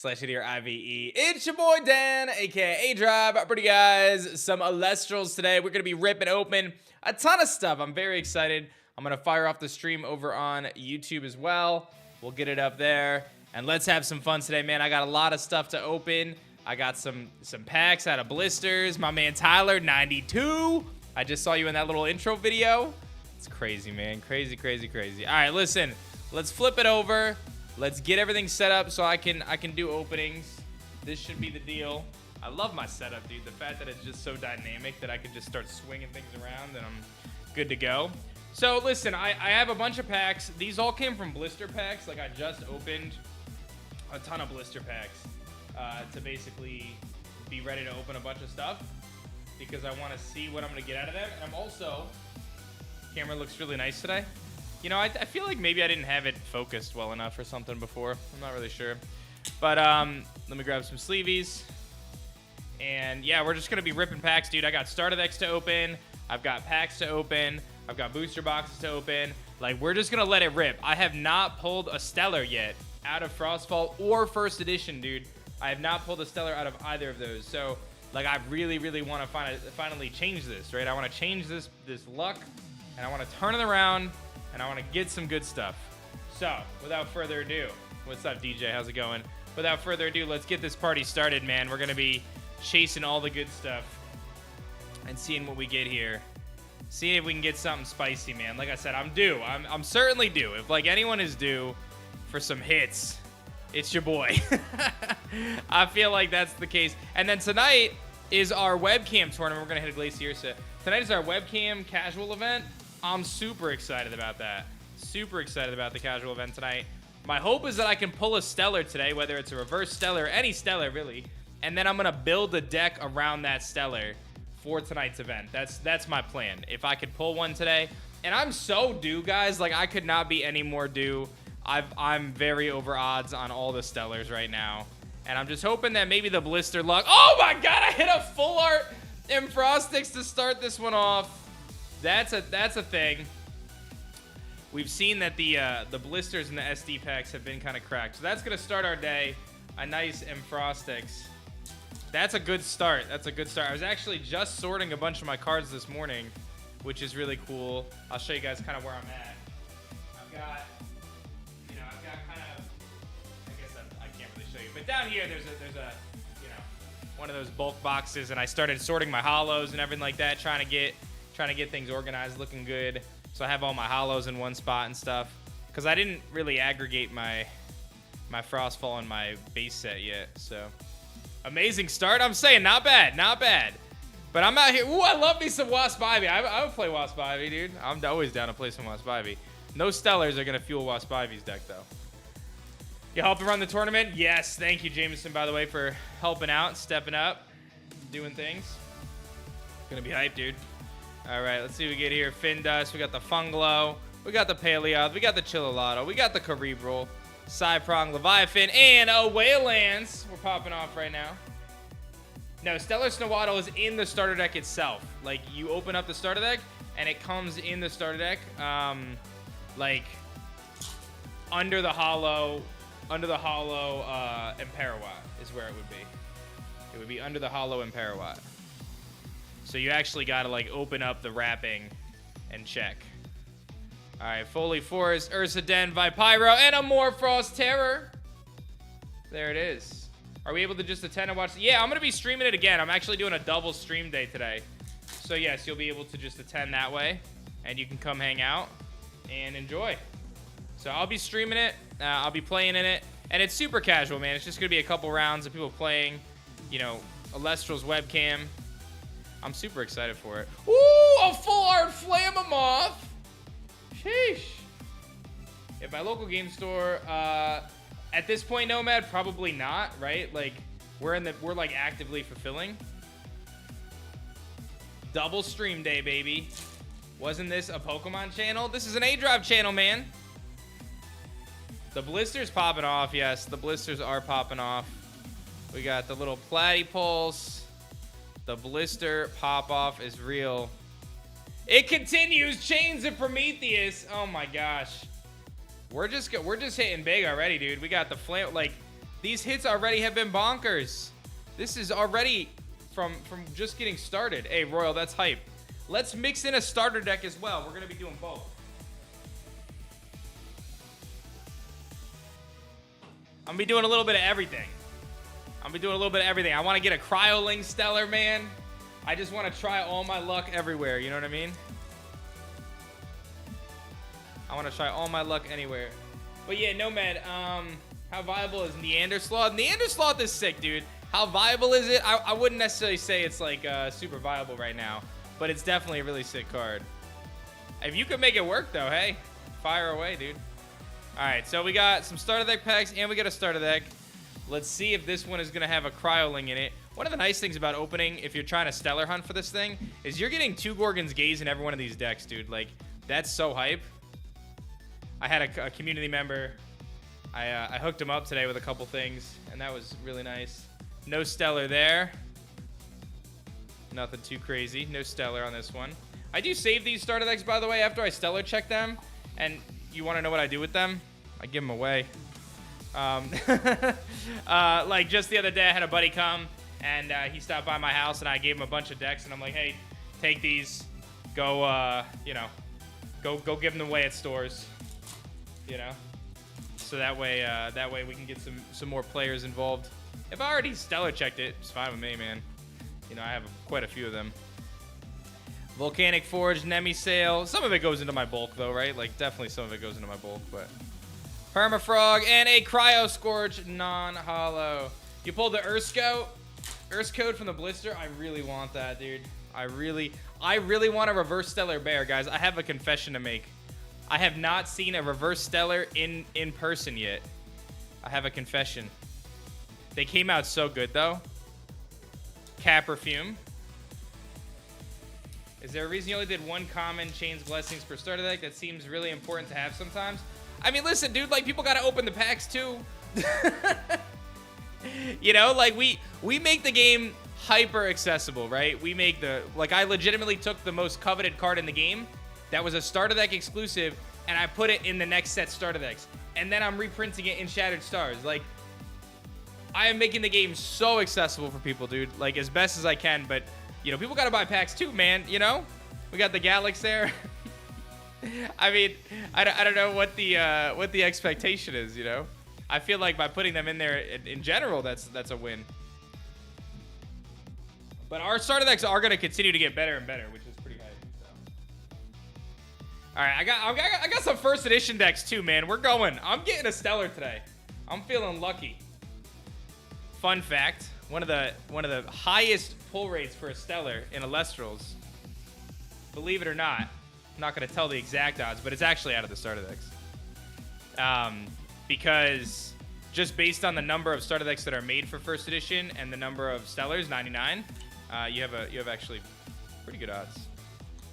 Slash here IVE. It's your boy Dan, aka A-Drive. Pretty guys, some Elestrals today. We're gonna be ripping open a ton of stuff. I'm very excited. I'm gonna fire off the stream over on YouTube as well. We'll get it up there, and let's have some fun today, man. I got a lot of stuff to open. I got some packs out of blisters. My man Tyler, 92. I just saw you in that little intro video. It's crazy, man. Crazy, crazy, crazy. All right, listen. Let's flip it over. Let's get everything set up so I can do openings. This should be the deal. I love my setup, dude. The fact that it's just so dynamic that I can just start swinging things around and I'm good to go. So listen, I have a bunch of packs. These all came from blister packs. Like I just opened a ton of blister packs to basically be ready to open a bunch of stuff because I want to see what I'm going to get out of them. And I'm also, camera looks really nice today. You know, I feel like maybe I didn't have it focused well enough or something before. I'm not really sure. But let me grab some sleeveys. And yeah, we're just going to be ripping packs, dude. I got starter decks to open. I've got packs to open. I've got booster boxes to open. Like, we're just going to let it rip. I have not pulled a Stellar yet out of Frostfall or First Edition, dude. I have not pulled a Stellar out of either of those. So, like, I really, really want to finally change this, right? I want to change this luck, and I want to turn it around. And I want to get some good stuff. So, without further ado, what's up, DJ? How's it going? Without further ado, let's get this party started, man. We're going to be chasing all the good stuff and seeing what we get here. Seeing if we can get something spicy, man. Like I said, I'm due. I'm certainly due. If, like, anyone is due for some hits, it's your boy. I feel like that's the case. And then tonight is our webcam tournament. We're going to hit a Glacier set. Tonight is our webcam casual event. I'm super excited about that. Super excited about the casual event tonight. My hope is that I can pull a Stellar today, whether it's a reverse Stellar, any Stellar really, and then I'm gonna build a deck around that Stellar for tonight's event. That's my plan. If I could pull one today, and I'm so due, guys. Like I could not be any more due. I'm very over odds on all the Stellars right now, and I'm just hoping that maybe the blister luck. Oh my God! I hit a full art in Frostix to start this one off. That's a thing. We've seen that the blisters and the SD packs have been kind of cracked. So that's going to start our day. A nice Frostix. That's a good start. That's a good start. I was actually just sorting a bunch of my cards this morning, which is really cool. I'll show you guys kind of where I'm at. I've got kind of, I guess I can't really show you. But down here, there's a one of those bulk boxes, and I started sorting my hollows and everything like that, trying to get things organized, looking good. So I have all my hollows in one spot and stuff. Because I didn't really aggregate my Frostfall and my base set yet. So amazing start. I'm saying not bad, not bad. But I'm out here. Ooh, I love me some Wasp Ivy. I would play Wasp Ivy, dude. I'm always down to play some Wasp Ivy. No Stellars are going to fuel Wasp Ivy's deck, though. You helping run the tournament? Yes. Thank you, Jameson, by the way, for helping out, stepping up, doing things. Gonna be hyped, dude. All right, let's see what we get here. Findust, we got the Funglo, we got the Paleoth, we got the Chilolato, we got the Cerebral, Cyprong, Leviathan, and a Waylands. We're popping off right now. No, Stellar Snowaddle is in the starter deck itself. Like, you open up the starter deck, and it comes in the starter deck, like, under the hollow Imperawat is where it would be. It would be under the hollow Imperawat. So you actually got to, like, open up the wrapping and check. All right, Foley Forest, Ursa Den, Vipyro, and a Morphrost Terror. There it is. Are we able to just attend and watch? Yeah, I'm going to be streaming it again. I'm actually doing a double stream day today. So, yes, you'll be able to just attend that way. And you can come hang out and enjoy. So I'll be streaming it. I'll be playing in it. And it's super casual, man. It's just going to be a couple rounds of people playing, you know, Elestrals webcam. I'm super excited for it. Ooh, a full art Flammoth. Sheesh. At my local game store, at this point, Nomad, probably not, right? Like, we're like actively fulfilling. Double stream day, baby. Wasn't this a Pokemon channel? This is an A-Drive channel, man. The blisters popping off. Yes, the blisters are popping off. We got the little Platypulse. The blister pop-off is real. It continues. Chains of Prometheus. Oh my gosh. We're just hitting big already, dude. We got the flame. Like, These hits already have been bonkers. This is already from just getting started. Hey, Royal, that's hype. Let's mix in a starter deck as well. We're going to be doing both. I'm going to be doing a little bit of everything. I'm going to be doing a little bit of everything. I want to get a Cryoling Stellar, man. I just want to try all my luck everywhere. You know what I mean? I want to try all my luck anywhere. But yeah, Nomad, how viable is Neandersloth? Neandersloth is sick, dude. How viable is it? I wouldn't necessarily say it's like super viable right now, but it's definitely a really sick card. If you could make it work though, hey, fire away, dude. All right, so we got some starter deck packs and we got a starter deck. Let's see if this one is gonna have a Cryoling in it. One of the nice things about opening, if you're trying to stellar hunt for this thing, is you're getting 2 Gorgon's Gaze in every one of these decks, dude. Like, that's so hype. I had a community member. I hooked him up today with a couple things, and that was really nice. No stellar there. Nothing too crazy. No stellar on this one. I do save these starter decks, by the way, after I stellar check them. And you want to know what I do with them? I give them away. Like just the other day, I had a buddy come, and he stopped by my house, and I gave him a bunch of decks, and I'm like, hey, take these. Go, you know, go give them away at stores. You know, so that way we can get some more players involved. If I already stellar checked it, it's fine with me, man. You know, I have quite a few of them. Volcanic Forge, Nemisail. Some of it goes into my bulk though, right? Like definitely some of it goes into my bulk, but Permafrog and a Cryo Scorch non-hollow. You pulled the Earth Code from the blister. I really want that, dude. I really want a reverse stellar bear, guys. I have a confession to make. I have not seen a reverse stellar in person yet. I have a confession. They came out so good though. Cap Perfume. Is there a reason you only did 1 common Chains Blessings per starter deck? That seems really important to have sometimes. I mean, listen, dude, like people gotta open the packs too. You know, like we make the game hyper accessible, right? We make like I legitimately took the most coveted card in the game that was a starter deck exclusive, and I put it in the next set starter decks. And then I'm reprinting it in Shattered Stars. Like, I am making the game so accessible for people, dude. Like, as best as I can. But, you know, people got to buy packs too, man. You know? We got the Galax there. I mean, I don't know what the expectation is, you know? I feel like by putting them in there in general, that's a win. But our starter decks are going to continue to get better and better, which is pretty hype. All right, I got some first edition decks too, man. We're going. I'm getting a stellar today. I'm feeling lucky. Fun fact: one of the highest pull rates for a stellar in Elestrals. Believe it or not, I'm not going to tell the exact odds, but it's actually out of the starter decks. Because just based on the number of starter decks that are made for first edition and the number of stellars, 99, you have actually pretty good odds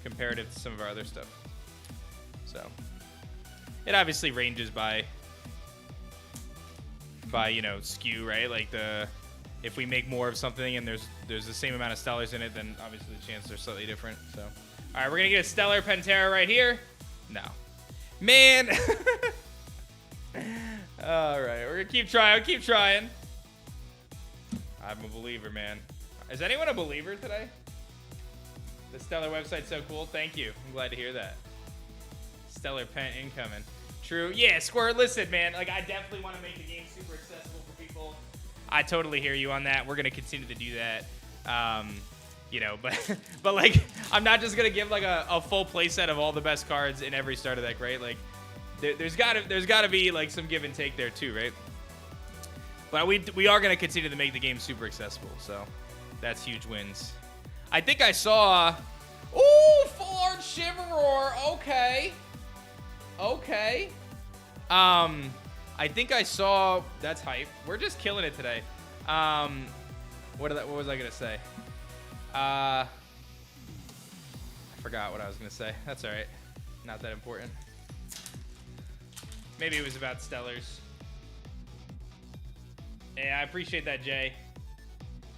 comparative to some of our other stuff. So it obviously ranges by you know, skew, right? Like if we make more of something and there's the same amount of stellars in it, then obviously the chances are slightly different. So all right, we're gonna get a stellar Pantera right here. No, man. All right, we're gonna keep trying. I'm a believer, man. Is anyone a believer today? The stellar website's so cool. Thank you. I'm glad to hear that. Stellar Pen incoming. True. Yeah, Squirt, listen, man. Like, I definitely want to make the game super accessible for people. I totally hear you on that. We're going to continue to do that. You know, but like, I'm not just going to give, like, a full playset of all the best cards in every starter deck, right? Like, there's got to be, like, some give and take there, too, right? But we are going to continue to make the game super accessible, so that's huge wins. I think I saw... Ooh, Full Art Shiveroar. Okay. I think I saw... That's hype. We're just killing it today. What was I going to say? I forgot what I was going to say. That's all right. Not that important. Maybe it was about Stellars. Yeah, I appreciate that, Jay.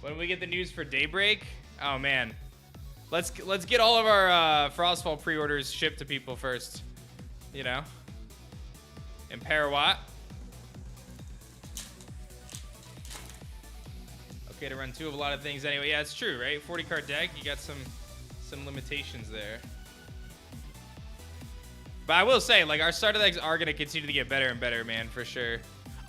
When we get the news for Daybreak... Oh, man. Let's get all of our Frostfall pre-orders shipped to people first. You know? And Parawatt. Okay, to run 2 of a lot of things anyway. Yeah, it's true, right? 40 card deck, you got some limitations there. But I will say, like, our starter decks are going to continue to get better and better, man, for sure.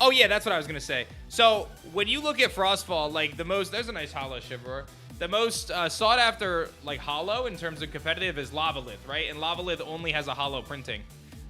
Oh, yeah, that's what I was going to say. So, when you look at Frostfall, like, there's a nice holo Shiver. The most sought after, like, holo in terms of competitive is Lavalith, right? And Lavalith only has a holo printing.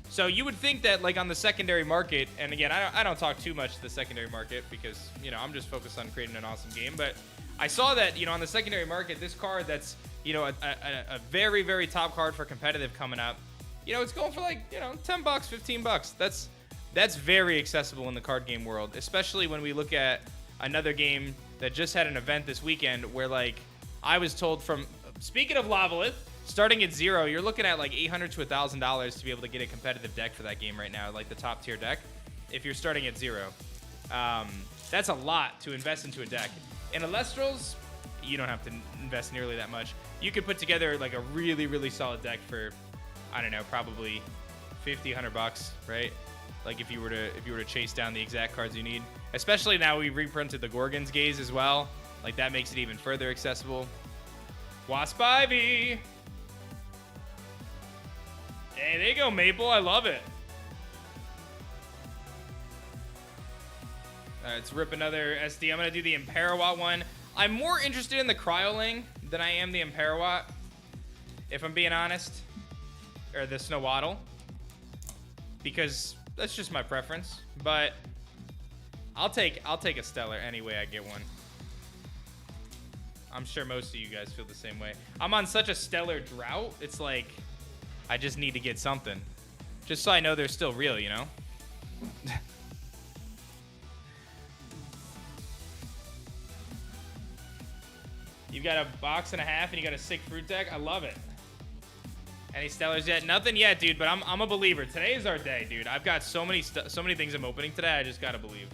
So you would think that, like, on the secondary market, and again, I don't talk too much to the secondary market because, you know, I'm just focused on creating an awesome game. But I saw that, you know, on the secondary market, this card that's, you know, a very, very top card for competitive coming up, you know, it's going for, like, you know, $10, $15. That's very accessible in the card game world, especially when we look at another game that just had an event this weekend where, like, I was told from, speaking of Lavalith, starting at 0, you're looking at like $800 to $1,000 to be able to get a competitive deck for that game right now, like the top tier deck, if you're starting at 0. That's a lot to invest into a deck. In Elestrals, you don't have to invest nearly that much. You could put together like a really, really solid deck for, I don't know, probably $50, $100, right? Like if you were to chase down the exact cards you need. Especially now we reprinted the Gorgon's Gaze as well. Like that makes it even further accessible. Wasp Ivy. Hey, there you go, Maple. I love it. All right, let's rip another SD. I'm going to do the Imperawat one. I'm more interested in the Cryoling than I am the Imperawat, if I'm being honest. Or the Snowaddle. Because that's just my preference. But I'll take a Stellar any way I get one. I'm sure most of you guys feel the same way. I'm on such a Stellar drought. It's like I just need to get something. Just so I know they're still real, you know? You've got a box and a half and you got a sick fruit deck. I love it. Any Stellars yet? Nothing yet, dude, but I'm a believer. Today is our day, dude. I've got so many things I'm opening today. I just got to believe.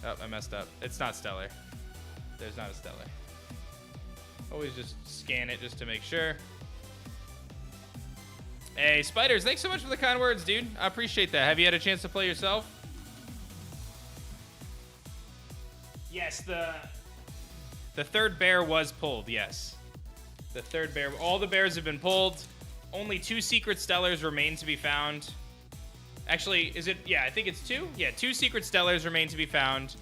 Oh, I messed up. It's not Stellar. There's not a Stellar. Always just scan it just to make sure. Hey, Spiders, thanks so much for the kind words, dude. I appreciate that. Have you had a chance to play yourself? Yes, the third bear was pulled, yes. The third bear, all the bears have been pulled. Only 2 secret Stellars remain to be found. Actually, is it? Yeah, I think it's 2. Yeah, 2 secret Stellars remain to be found,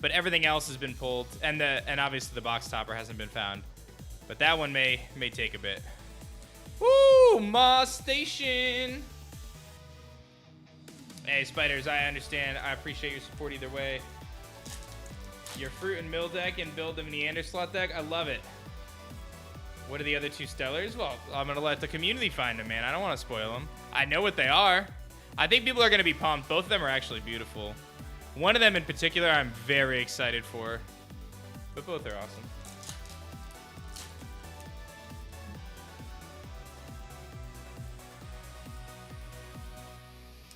but everything else has been pulled, and obviously the box topper hasn't been found. But that one may take a bit. Woo! Moss Station! Hey, Spiders, I understand. I appreciate your support either way. Your Fruit and Mill deck and build the Neander slot deck. I love it. What are the other 2 Stellars? Well, I'm going to let the community find them, man. I don't want to spoil them. I know what they are. I think people are going to be pumped. Both of them are actually beautiful. One of them in particular I'm very excited for. But both are awesome.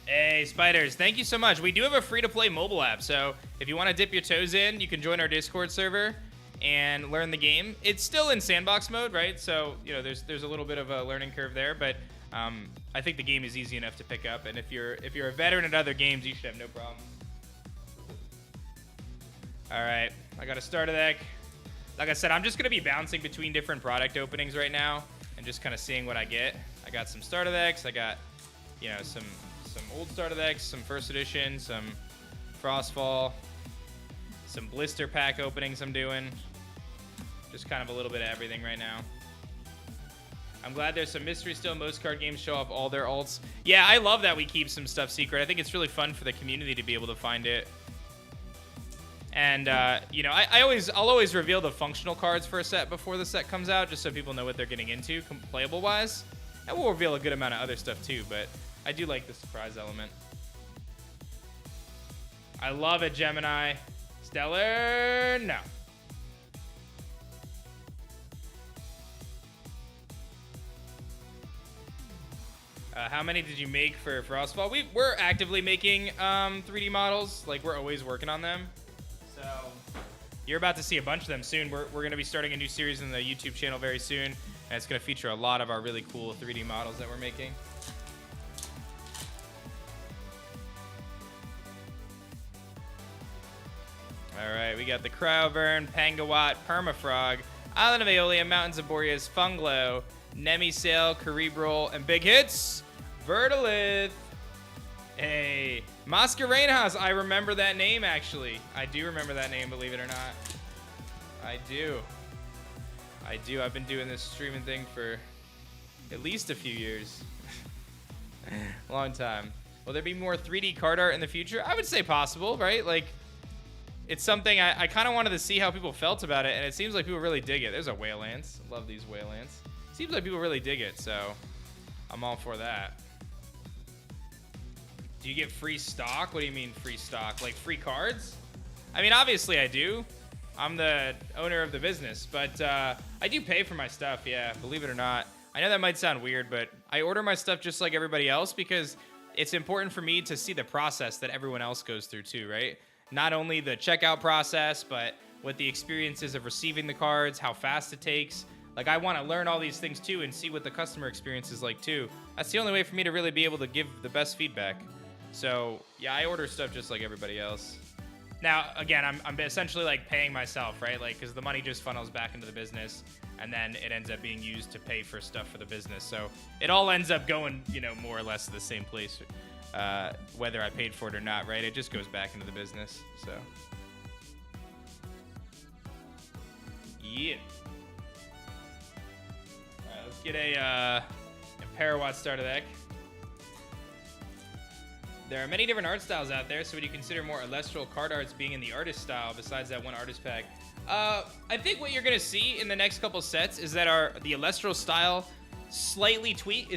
Hey, Spiders, thank you so much. We do have a free-to-play mobile app, so if you want to dip your toes in, you can join our Discord server and learn the game. It's still in sandbox mode, right? So, you know, there's a little bit of a learning curve there, but I think the game is easy enough to pick up, and if you're a veteran at other games, you should have no problem. All right, I got a starter deck. Like I said, I'm just going to be bouncing between different product openings right now and just kind of seeing what I get. I got some starter decks. I got, you know, some old starter decks, some first edition, some Frostfall, some blister pack openings I'm doing. Just kind of a little bit of everything right now. I'm glad there's some mystery still. Most card games show off all their alts. Yeah, I love that we keep some stuff secret. I think it's really fun for the community to be able to find it. And, you know, I'll always reveal the functional cards for a set before the set comes out, just so people know what they're getting into, playable-wise. And we'll reveal a good amount of other stuff, too, but I do like the surprise element. I love it, Gemini. Stellar, no. How many did you make for Frostfall? We're actively making 3D models. Like, we're always working on them. So you're about to see a bunch of them soon. We're going to be starting a new series in the YouTube channel very soon, and it's going to feature a lot of our really cool 3D models that we're making. All right, we got the Cryoburn, Pangawat, Permafrog, Island of Aeolian, Mountains of Boreas, Funglo, Nemisail, Cerebral, and big hits, Vertilith. Hey, Masqueranehouse. I remember that name, actually. I do remember that name, believe it or not. I do. I've been doing this streaming thing for at least a few years. Long time. Will there be more 3D card art in the future? I would say possible, right? Like, it's something I kind of wanted to see how people felt about it, and it seems like people really dig it. There's a whale ants. Love these whale ants. Seems like people really dig it, so I'm all for that. Do you get free stock? What do you mean free stock? Like free cards? I mean, obviously I do. I'm the owner of the business, but I do pay for my stuff, yeah, believe it or not. I know that might sound weird, but I order my stuff just like everybody else because it's important for me to see the process that everyone else goes through too, right? Not only the checkout process, but what the experiences of receiving the cards, how fast it takes. Like, I want to learn all these things too and see what the customer experience is like too. That's the only way for me to really be able to give the best feedback. So, yeah, I order stuff just like everybody else. Now, again, I'm essentially like paying myself, right? Like, because the money just funnels back into the business, and then it ends up being used to pay for stuff for the business. So it all ends up going, you know, more or less to the same place, whether I paid for it or not, right? It just goes back into the business. So, yeah. All right, let's get a Imperawatt starter deck. There are many different art styles out there, so would you consider more Elestral card arts being in the artist style besides that one artist pack? I think what you're going to see in the next couple sets is that the Elestral style slightly tweaked.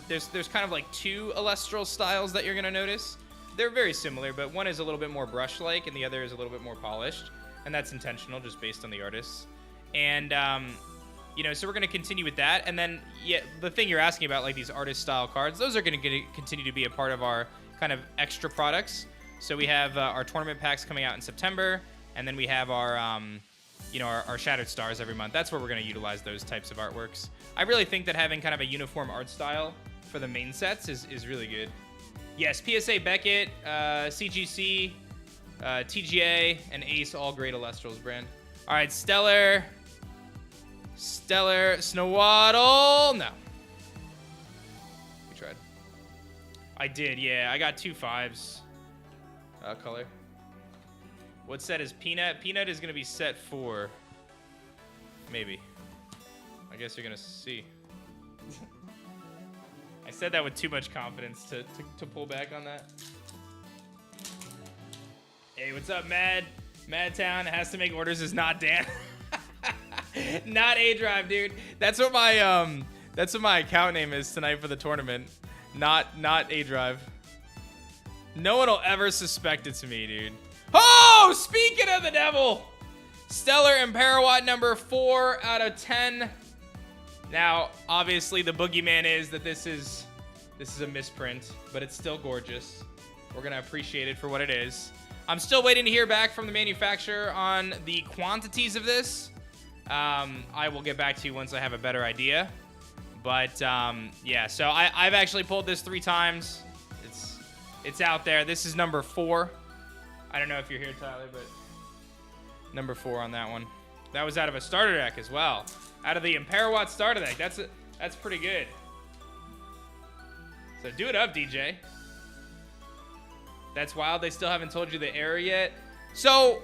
There's kind of like two Elestral styles that you're going to notice. They're very similar, but one is a little bit more brush-like and the other is a little bit more polished, and that's intentional just based on the artists. And you know, so we're going to continue with that. And then, yeah, the thing you're asking about, like these artist-style cards, those are going to continue to be a part of our kind of extra products. So we have our tournament packs coming out in September, and then we have our, you know, our Shattered Stars every month. That's where we're going to utilize those types of artworks. I really think that having kind of a uniform art style for the main sets is really good. Yes, PSA Beckett, CGC, TGA, and Ace, all great Elestrals, brand. All right, Stellar, Snowaddle. No. We tried. I did, yeah. I got 2 5s. Color. What set is Peanut? Peanut is going to be set 4. Maybe. I guess you're going to see. I said that with too much confidence to pull back on that. Hey, what's up, Mad? Madtown has to make orders is not Dan. Not A-Drive, dude. That's what my account name is tonight for the tournament. Not A-Drive. No one will ever suspect it's me, dude. Oh, speaking of the devil, Stellar Imperawatt number 4 out of 10. Now, obviously, the boogeyman is that this is a misprint, but it's still gorgeous. We're gonna appreciate it for what it is. I'm still waiting to hear back from the manufacturer on the quantities of this. I will get back to you once I have a better idea. But yeah, so I've actually pulled this 3 times. It's out there. This is number 4. I don't know if you're here, Tyler, but number 4 on that one. That was out of a starter deck as well. Out of the Imperawatt starter deck. That's pretty good. So do it up, DJ. That's wild. They still haven't told you the error yet. So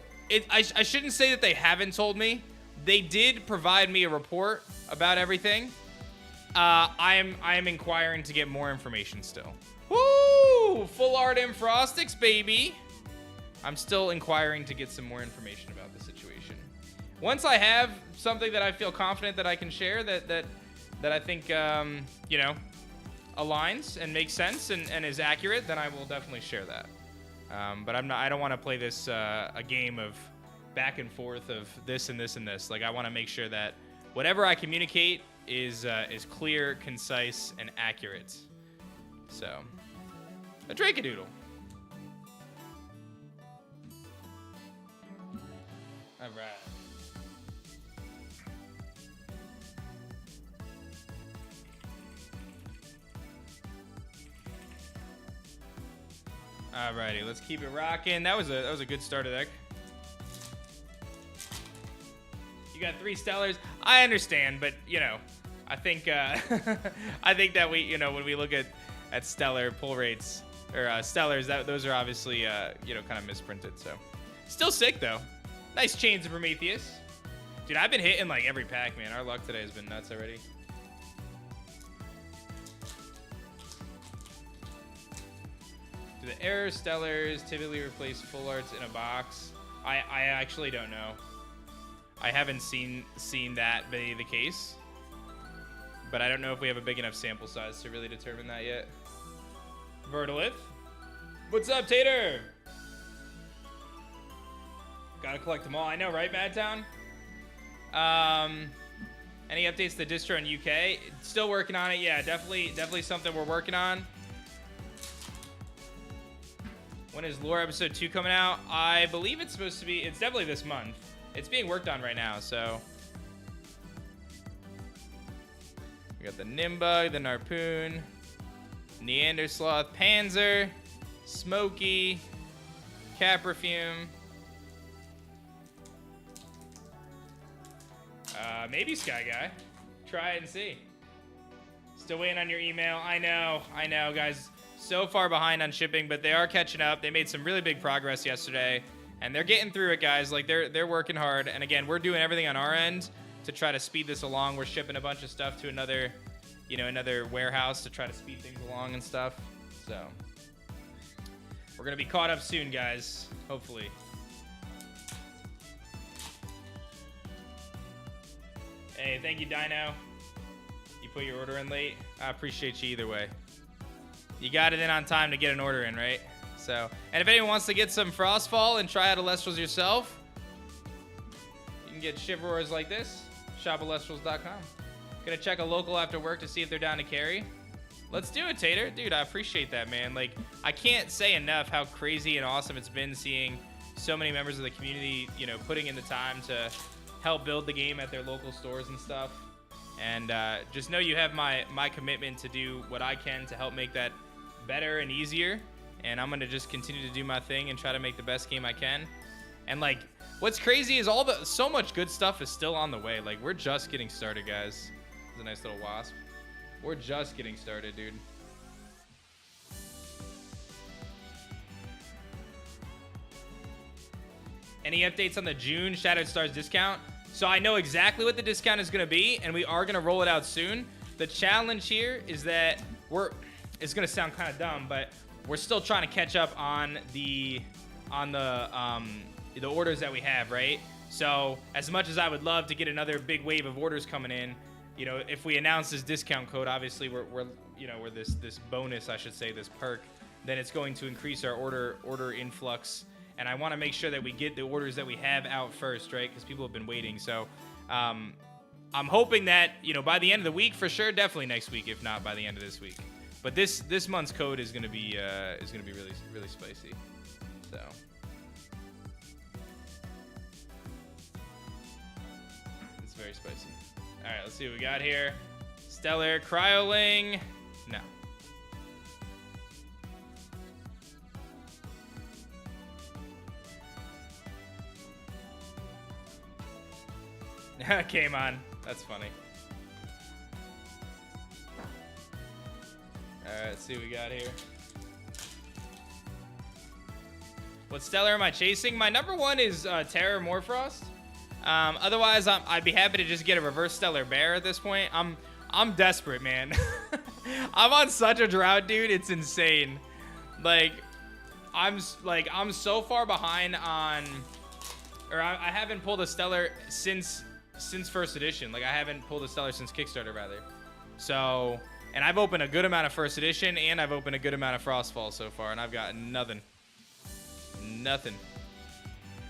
I shouldn't say that they haven't told me. They did provide me a report about everything. I am inquiring to get more information still. Woo! Full art Frostics, baby. I'm still inquiring to get some more information about the situation. Once I have something that I feel confident that I can share that I think you know, aligns and makes sense and is accurate, then I will definitely share that. But I don't want to play this a game of back and forth of this and this and this. Like, I want to make sure that whatever I communicate is clear, concise, and accurate. So, a Dracodoodle. All right. Alrighty, let's keep it rocking. That was a good starter deck. got 3 Stellars. I understand, but, you know, I think I think that we, you know, when we look at Stellar pull rates, or Stellars, those are obviously, you know, kind of misprinted, so. Still sick, though. Nice Chains of Prometheus. Dude, I've been hitting, like, every pack, man. Our luck today has been nuts already. Do the Error Stellars typically replace full arts in a box? I actually don't know. I haven't seen that be the case. But I don't know if we have a big enough sample size to really determine that yet. Vertilith. What's up, Tater? Gotta collect them all. I know, right, Madtown? Any updates to distro in UK? Still working on it. Yeah, definitely something we're working on. When is Lore episode 2 coming out? I believe it's supposed to be, it's definitely this month. It's being worked on right now, so. We got the Nimbug, the Narpoon, Neander Sloth, Panzer, Smokey, Caperfume. Maybe Sky Guy. Try it and see. Still waiting on your email. I know, guys. So far behind on shipping, but they are catching up. They made some really big progress yesterday, and they're getting through it, guys. Like, they're working hard. And again, we're doing everything on our end to try to speed this along. We're shipping a bunch of stuff to another warehouse to try to speed things along and stuff. So we're gonna be caught up soon, guys. Hopefully. Hey, thank you, Dino. You put your order in late. I appreciate you either way. You got it in on time to get an order in, right? So, and if anyone wants to get some Frostfall and try out Elestrals yourself, you can get Chivalrors like this. ShopElestrals.com. Gonna check a local after work to see if they're down to carry. Let's do it, Tater. Dude, I appreciate that, man. Like, I can't say enough how crazy and awesome it's been seeing so many members of the community, you know, putting in the time to help build the game at their local stores and stuff. And just know you have my commitment to do what I can to help make that better and easier. And I'm gonna just continue to do my thing and try to make the best game I can. And like, what's crazy is so much good stuff is still on the way. Like, we're just getting started, guys. There's a nice little wasp. We're just getting started, dude. Any updates on the June Shattered Stars discount? So I know exactly what the discount is going to be, and we are going to roll it out soon. The challenge here is that it's going to sound kind of dumb, but we're still trying to catch up on the orders that we have, right? So as much as I would love to get another big wave of orders coming in, you know, if we announce this discount code, obviously we're this bonus, I should say, this perk, then it's going to increase our order influx. And I want to make sure that we get the orders that we have out first, right? Because people have been waiting. So I'm hoping that, you know, by the end of the week, for sure, definitely next week, if not by the end of this week. But this month's code is gonna be really, really spicy. So it's very spicy. All right, let's see what we got here. Stellar Cryoling. No. Came on. That's funny. Alright, let's see what we got here. What Stellar am I chasing? My number one is Terror Morfrost. Otherwise, I'd be happy to just get a reverse Stellar Bear at this point. I'm desperate, man. I'm on such a drought, dude. It's insane. Like, I'm so far behind on, or I haven't pulled a Stellar since first edition. Like, I haven't pulled a Stellar since Kickstarter, rather. So, and I've opened a good amount of first edition, and I've opened a good amount of Frostfall so far, and I've got nothing. Nothing.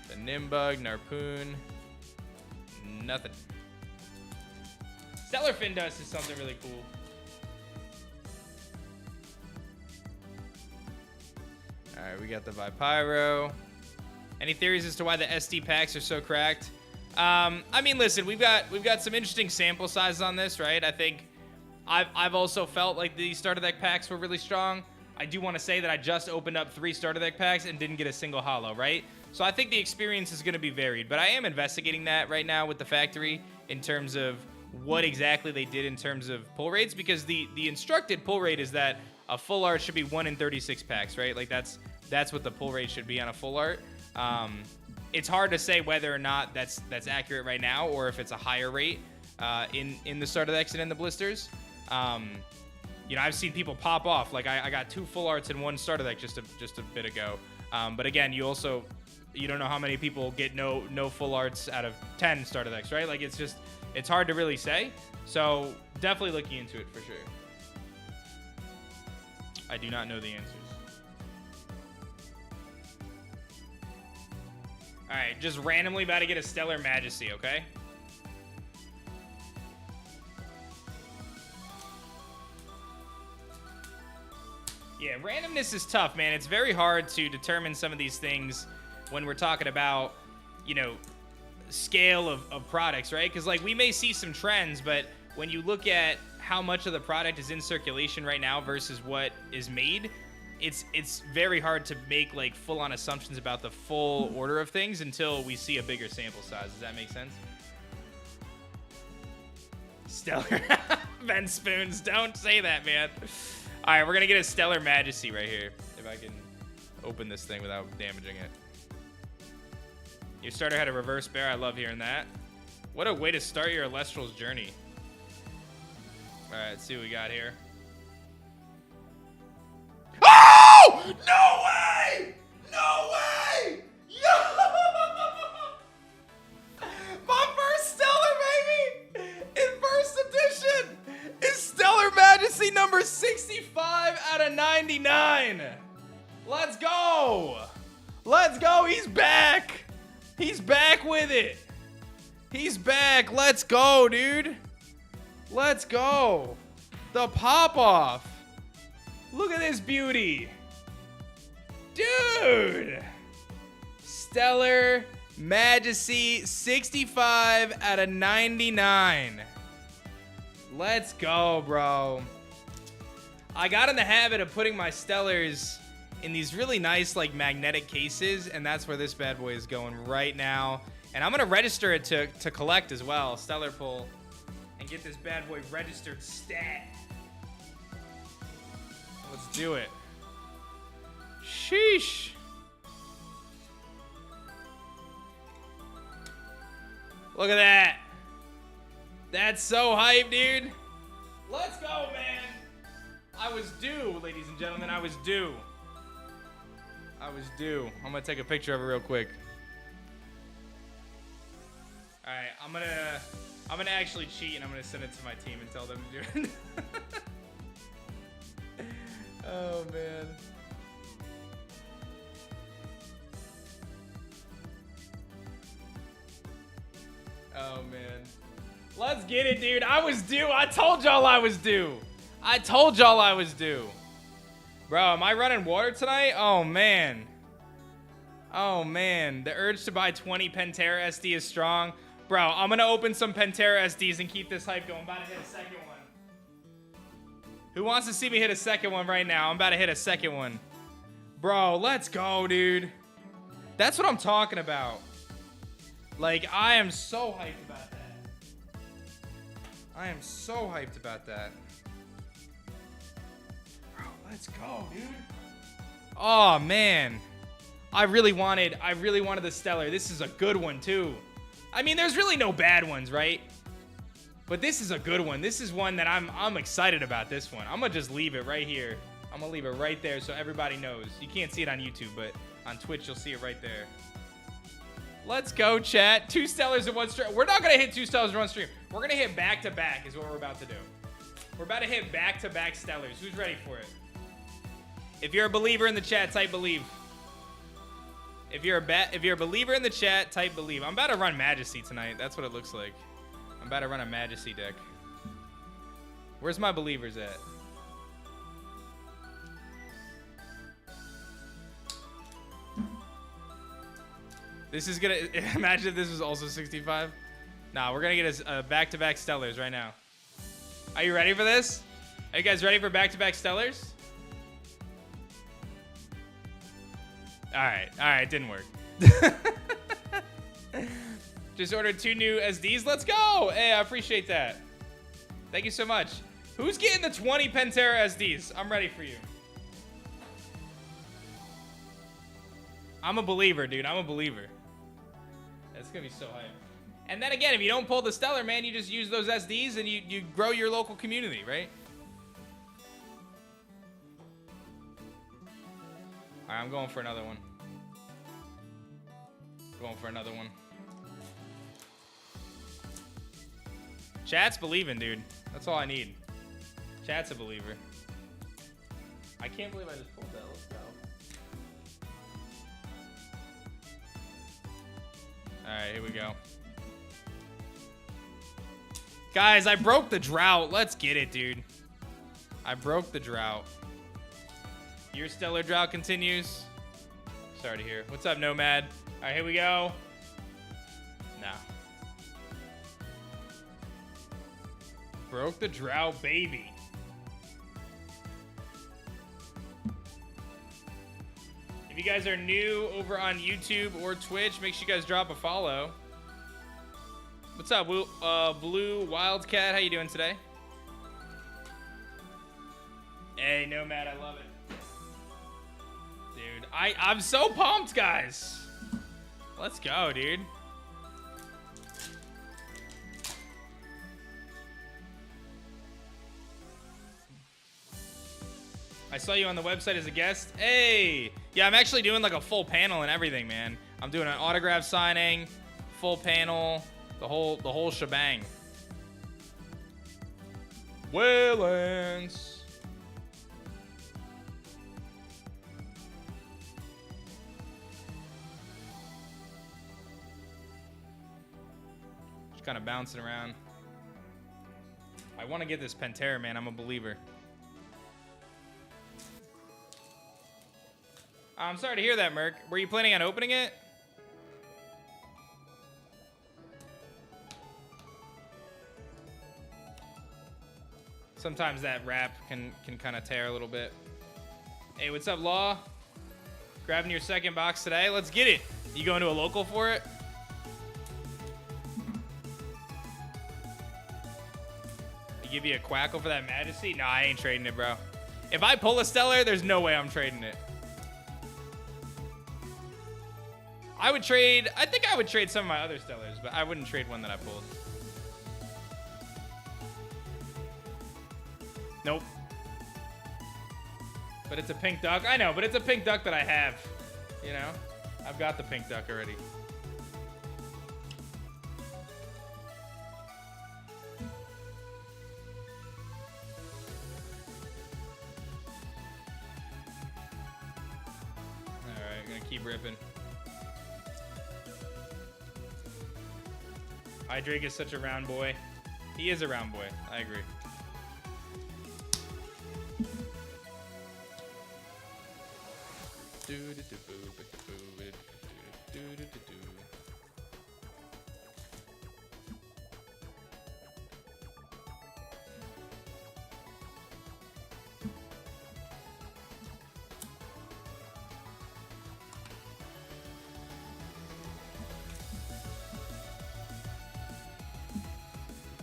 The Nimbug, Narpoon, nothing. Stellar Fin Dust is something really cool. All right, we got the Vipyro. Any theories as to why the SD packs are so cracked? I mean, listen, we've got some interesting sample sizes on this, right? I think I've also felt like the starter deck packs were really strong. I do want to say that I just opened up 3 starter deck packs and didn't get a single holo, right? So I think the experience is going to be varied, but I am investigating that right now with the factory in terms of what exactly they did in terms of pull rates, because the instructed pull rate is that a full art should be 1 in 36 packs, right? Like that's what the pull rate should be on a full art. It's hard to say whether or not that's accurate right now, or if it's a higher rate in the starter decks and in the blisters. You know, I've seen people pop off. Like I got 2 full arts in 1 starter deck just a bit ago. But again, you don't know how many people get no full arts out of 10 starter decks, right? Like it's hard to really say. So definitely looking into it for sure. I do not know the answers. All right, just randomly about to get a Stellar Majesty, okay? Yeah, randomness is tough, man. It's very hard to determine some of these things when we're talking about, you know, scale of products, right? Because, like, we may see some trends, but when you look at how much of the product is in circulation right now versus what is made, it's very hard to make, like, full-on assumptions about the full order of things until we see a bigger sample size. Does that make sense? Stellar. Ben Spoons, don't say that, man. All right, we're going to get a Stellar Majesty right here, if I can open this thing without damaging it. Your starter had a reverse bear. I love hearing that. What a way to start your Elestrals journey. All right, let's see what we got here. Oh! No way! No way! Yo! My first Stellar, baby! In first edition is Stellar Majesty number 65 out of 99. Let's go! Let's go! He's back! He's back with it! He's back! Let's go, dude! Let's go! The pop-off! Look at this beauty! Dude! Stellar Majesty 65 out of 99. Let's go, bro. I got in the habit of putting my Stellars in these really nice, like, magnetic cases, and that's where this bad boy is going right now. And I'm gonna register it to collect as well, Stellar Pull, and get this bad boy registered stat. Let's do it. Sheesh. Look at that. That's so hype, dude. Let's go, man. I was due, ladies and gentlemen. I was due. I was due. I'm gonna take a picture of it real quick. All right, I'm gonna actually cheat, and I'm gonna send it to my team and tell them to do it. Oh man. Oh man. Let's get it, dude. I was due. I told y'all I was due. I told y'all I was due. Bro, am I running water tonight? Oh man. Oh man. The urge to buy 20 Pantera SD is strong. Bro, I'm gonna open some Pantera SDs and keep this hype going. I'm about to hit a second one. Who wants to see me hit a second one right now? I'm about to hit a second one. Bro, let's go, dude. That's what I'm talking about. Like, I am so hyped about that. I am so hyped about that. Bro, let's go, dude. Oh, man. I really wanted the Stellar. This is a good one, too. I mean, there's really no bad ones, right? But this is a good one. This is one that I'm excited about. This one. I'm gonna just leave it right here. I'm gonna leave it right there so everybody knows. You can't see it on YouTube, but on Twitch you'll see it right there. Let's go, chat. 2 Stellars in one stream. We're not gonna hit 2 Stellars in one stream. We're gonna hit back-to-back is what we're about to do. We're about to hit back-to-back Stellars. Who's ready for it? If you're a believer in the chat, type believe. If you're a believer in the chat, type believe. I'm about to run Majesty tonight. That's what it looks like. I'm about to run a Majesty deck. Where's my believers at? This is gonna... Imagine if this was also 65. Nah, we're gonna get a back-to-back Stellars right now. Are you ready for this? Are you guys ready for back-to-back Stellars? Alright, didn't work. Just ordered 2 new SDs. Let's go. Hey, I appreciate that. Thank you so much. Who's getting the 20 Pantera SDs? I'm ready for you. I'm a believer, dude. I'm a believer. That's gonna be so hype. And then again, if you don't pull the Stellar, man, you just use those SDs and you grow your local community, right? All right, I'm going for another one. Going for another one. Chat's believing, dude. That's all I need. Chat's a believer. I can't believe I just pulled that. Let's go. All right, here we go. Guys, I broke the drought. Let's get it, dude. I broke the drought. Your stellar drought continues. Sorry to hear. What's up, Nomad? All right, here we go. No. Broke the drought, baby. If you guys are new over on YouTube or Twitch, make sure you guys drop a follow. What's up, Blue Wildcat? How you doing today? Hey, Nomad, I love it. Dude, I'm so pumped, guys. Let's go, dude. I saw you on the website as a guest. Hey! Yeah, I'm actually doing like a full panel and everything, man. I'm doing an autograph signing, full panel, the whole shebang. Waylands. Just kind of bouncing around. I want to get this Pantera, man. I'm a believer. I'm sorry to hear that, Merc. Were you planning on opening it? Sometimes that wrap can kind of tear a little bit. Hey, what's up, Law? Grabbing your second box today. Let's get it. You going to a local for it? They give you a quackle for that Majesty? No, I ain't trading it, bro. If I pull a Stellar, there's no way I'm trading it. I would trade, I think I would trade some of my other Stellars, but I wouldn't trade one that I pulled. Nope. But it's a pink duck. I know, but it's a pink duck that I have. You know? I've got the pink duck already. Alright, gonna keep ripping. Drake is such a round boy. He is a round boy. I agree.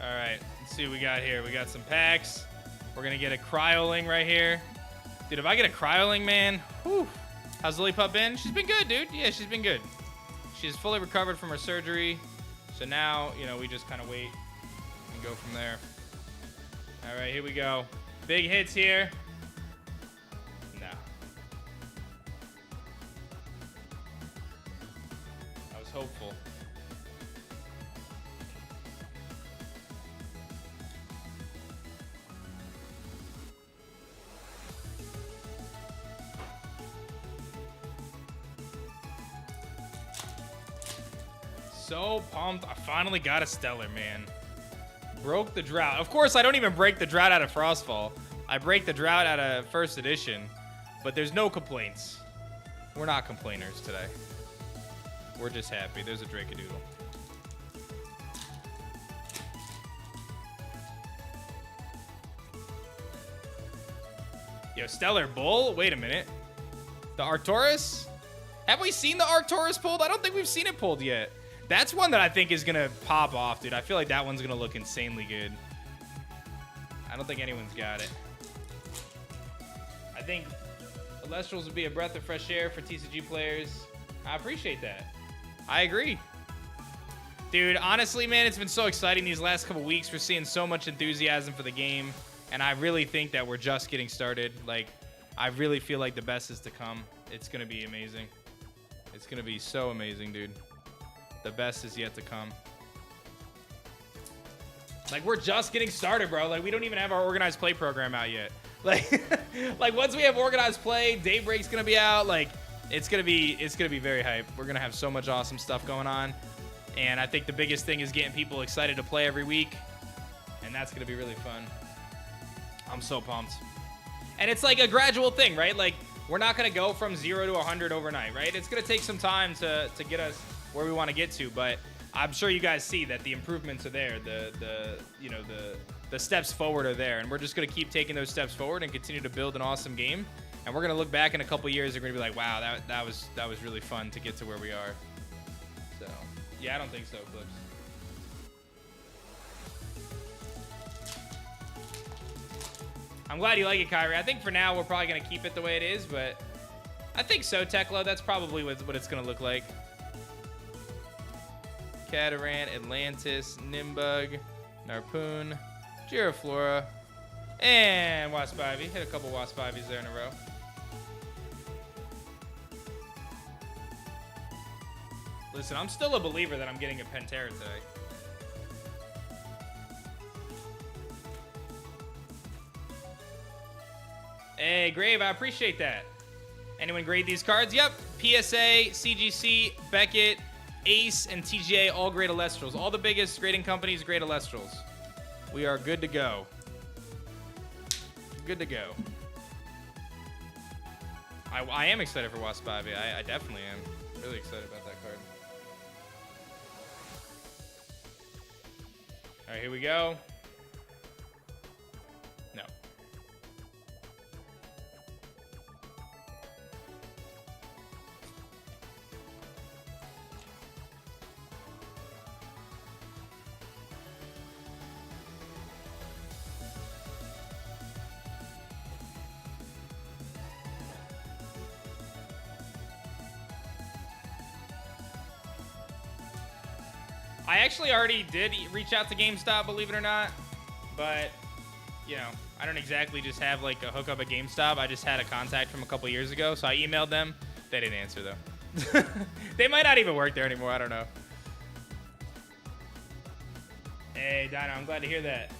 All right, let's see what we got here. We got some packs. We're gonna get a cryoling right here. Dude, if I get a cryoling, man, whew. How's Lily Pup been? She's been good, dude. Yeah, she's been good. She's fully recovered from her surgery. So now, you know, we just kind of wait and go from there. All right, here we go. Big hits here. No. I was hopeful. So pumped. I finally got a Stellar, man. Broke the drought. Of course, I don't even break the drought out of Frostfall. I break the drought out of first edition, but there's no complaints. We're not complainers today. We're just happy. There's a Drakeadoodle. Yo, Stellar Bull? Wait a minute. The Arcturus? Have we seen the Arcturus pulled? I don't think we've seen it pulled yet. That's one that I think is going to pop off, dude. I feel like that one's going to look insanely good. I don't think anyone's got it. I think Elestrals would be a breath of fresh air for TCG players. I appreciate that. I agree. Dude, honestly, man, it's been so exciting these last couple weeks. We're seeing so much enthusiasm for the game, and I really think that we're just getting started. Like, I really feel like the best is to come. It's going to be amazing. It's going to be so amazing, dude. The best is yet to come. Like, we're just getting started, bro. Like, we don't even have our organized play program out yet. Like, like once we have organized play, Daybreak's going to be out. Like, it's going to be very hype. We're going to have so much awesome stuff going on. And I think the biggest thing is getting people excited to play every week. And that's going to be really fun. I'm so pumped. And it's like a gradual thing, right? Like, we're not going to go from 0 to 100 overnight, right? It's going to take some time to get us where we want to get to. But I'm sure you guys see that the improvements are there. The steps forward are there. And we're just going to keep taking those steps forward and continue to build an awesome game. And we're going to look back in a couple years and we're going to be like, wow, that was really fun to get to where we are. So, yeah, I don't think so, Clips. I'm glad you like it, Kyrie. I think for now we're probably going to keep it the way it is, but I think so, Tekla. That's probably what it's going to look like. Catarant, Atlantis, Nimbug, Narpoon, Giraflora, and Wasp Ivy. Hit a couple Wasp Ivies there in a row. Listen, I'm still a believer that I'm getting a Pantera today. Hey, Grave, I appreciate that. Anyone grade these cards? Yep. PSA, CGC, Beckett, Ace, and TGA all grade Elestrals. All the biggest grading companies grade Elestrals. We are good to go. Good to go. I am excited for Wasp Ivy. I definitely am. Really excited about that card. All right, here we go. No. I actually already did reach out to GameStop, believe it or not, but, you know, I don't exactly just have, like, a hookup at GameStop. I just had a contact from a couple years ago, so I emailed them. They didn't answer, though. They might not even work there anymore. I don't know. Hey, Dino, I'm glad to hear that.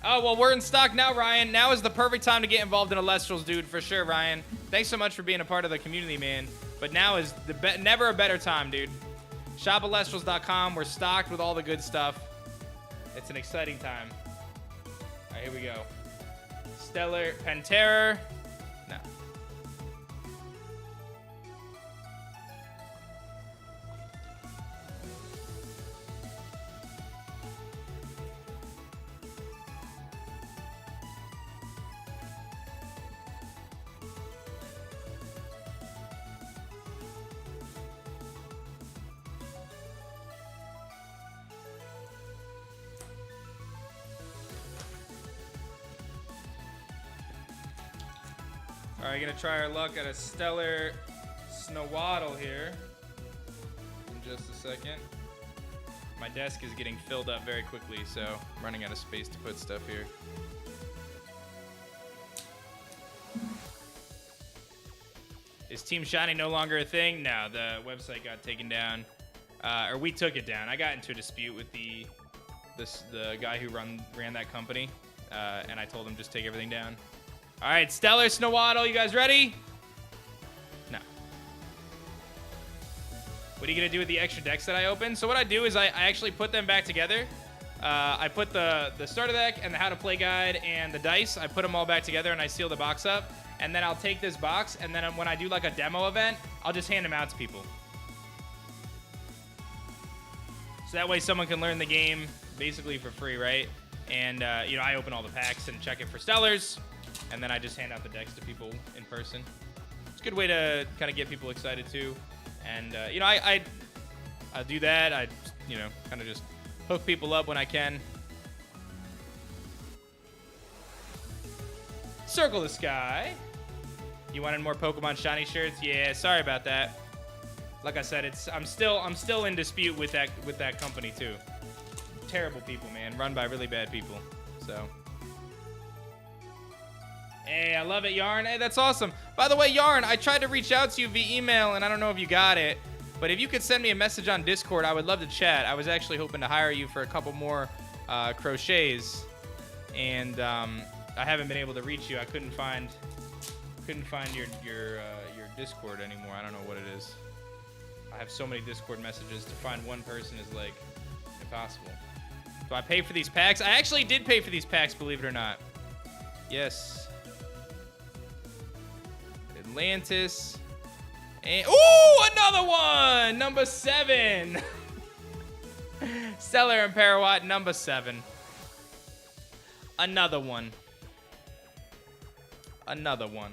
Oh, well, we're in stock now, Ryan. Now is the perfect time to get involved in Elestrals, dude, for sure, Ryan. Thanks so much for being a part of the community, man. But now is never a better time, dude. ShopElestrals.com. We're stocked with all the good stuff. It's an exciting time. All right, here we go. Stellar Pantera. No. All right, gonna try our luck at a Stellar Snowaddle here in just a second. My desk is getting filled up very quickly, so I'm running out of space to put stuff here. Is Team Shiny no longer a thing? No, the website got taken down, or we took it down. I got into a dispute with the guy who ran that company, and I told him just take everything down. All right, Stellar Snowaddle, you guys ready? No. What are you gonna do with the extra decks that I opened? So what I do is I actually put them back together. I put the starter deck and the how to play guide and the dice. I put them all back together and I seal the box up. And then I'll take this box and then when I do like a demo event, I'll just hand them out to people. So that way someone can learn the game basically for free, right? And you know, I open all the packs and check it for Stellars. And then I just hand out the decks to people in person. a good way to kind of get people excited too. And you know, I do that. I, you know, kind of just hook people up when I can. Circle the Sky. You wanted more Pokemon shiny shirts? Yeah, sorry about that. Like I said, I'm still in dispute with that company too. Terrible people, man. Run by really bad people. So. Hey, I love it, Yarn. Hey, that's awesome. By the way, Yarn, I tried to reach out to you via email, and I don't know if you got it. But if you could send me a message on Discord, I would love to chat. I was actually hoping to hire you for a couple more crochets, and I haven't been able to reach you. I couldn't find your Discord anymore. I don't know what it is. I have so many Discord messages. To find one person is like impossible. Do I pay for these packs? I actually did pay for these packs, believe it or not. Yes. Atlantis. And ooh, another one! Number 7. Stellar and Parawatt, number 7. Another one. Another one.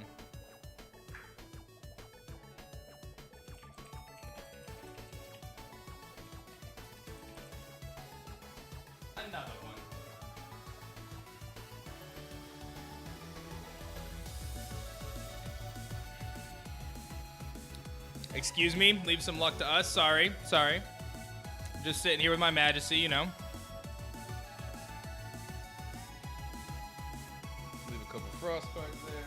Another one. Excuse me, leave some luck to us. Sorry. Just sitting here with my majesty, you know. Leave a couple frostbites there.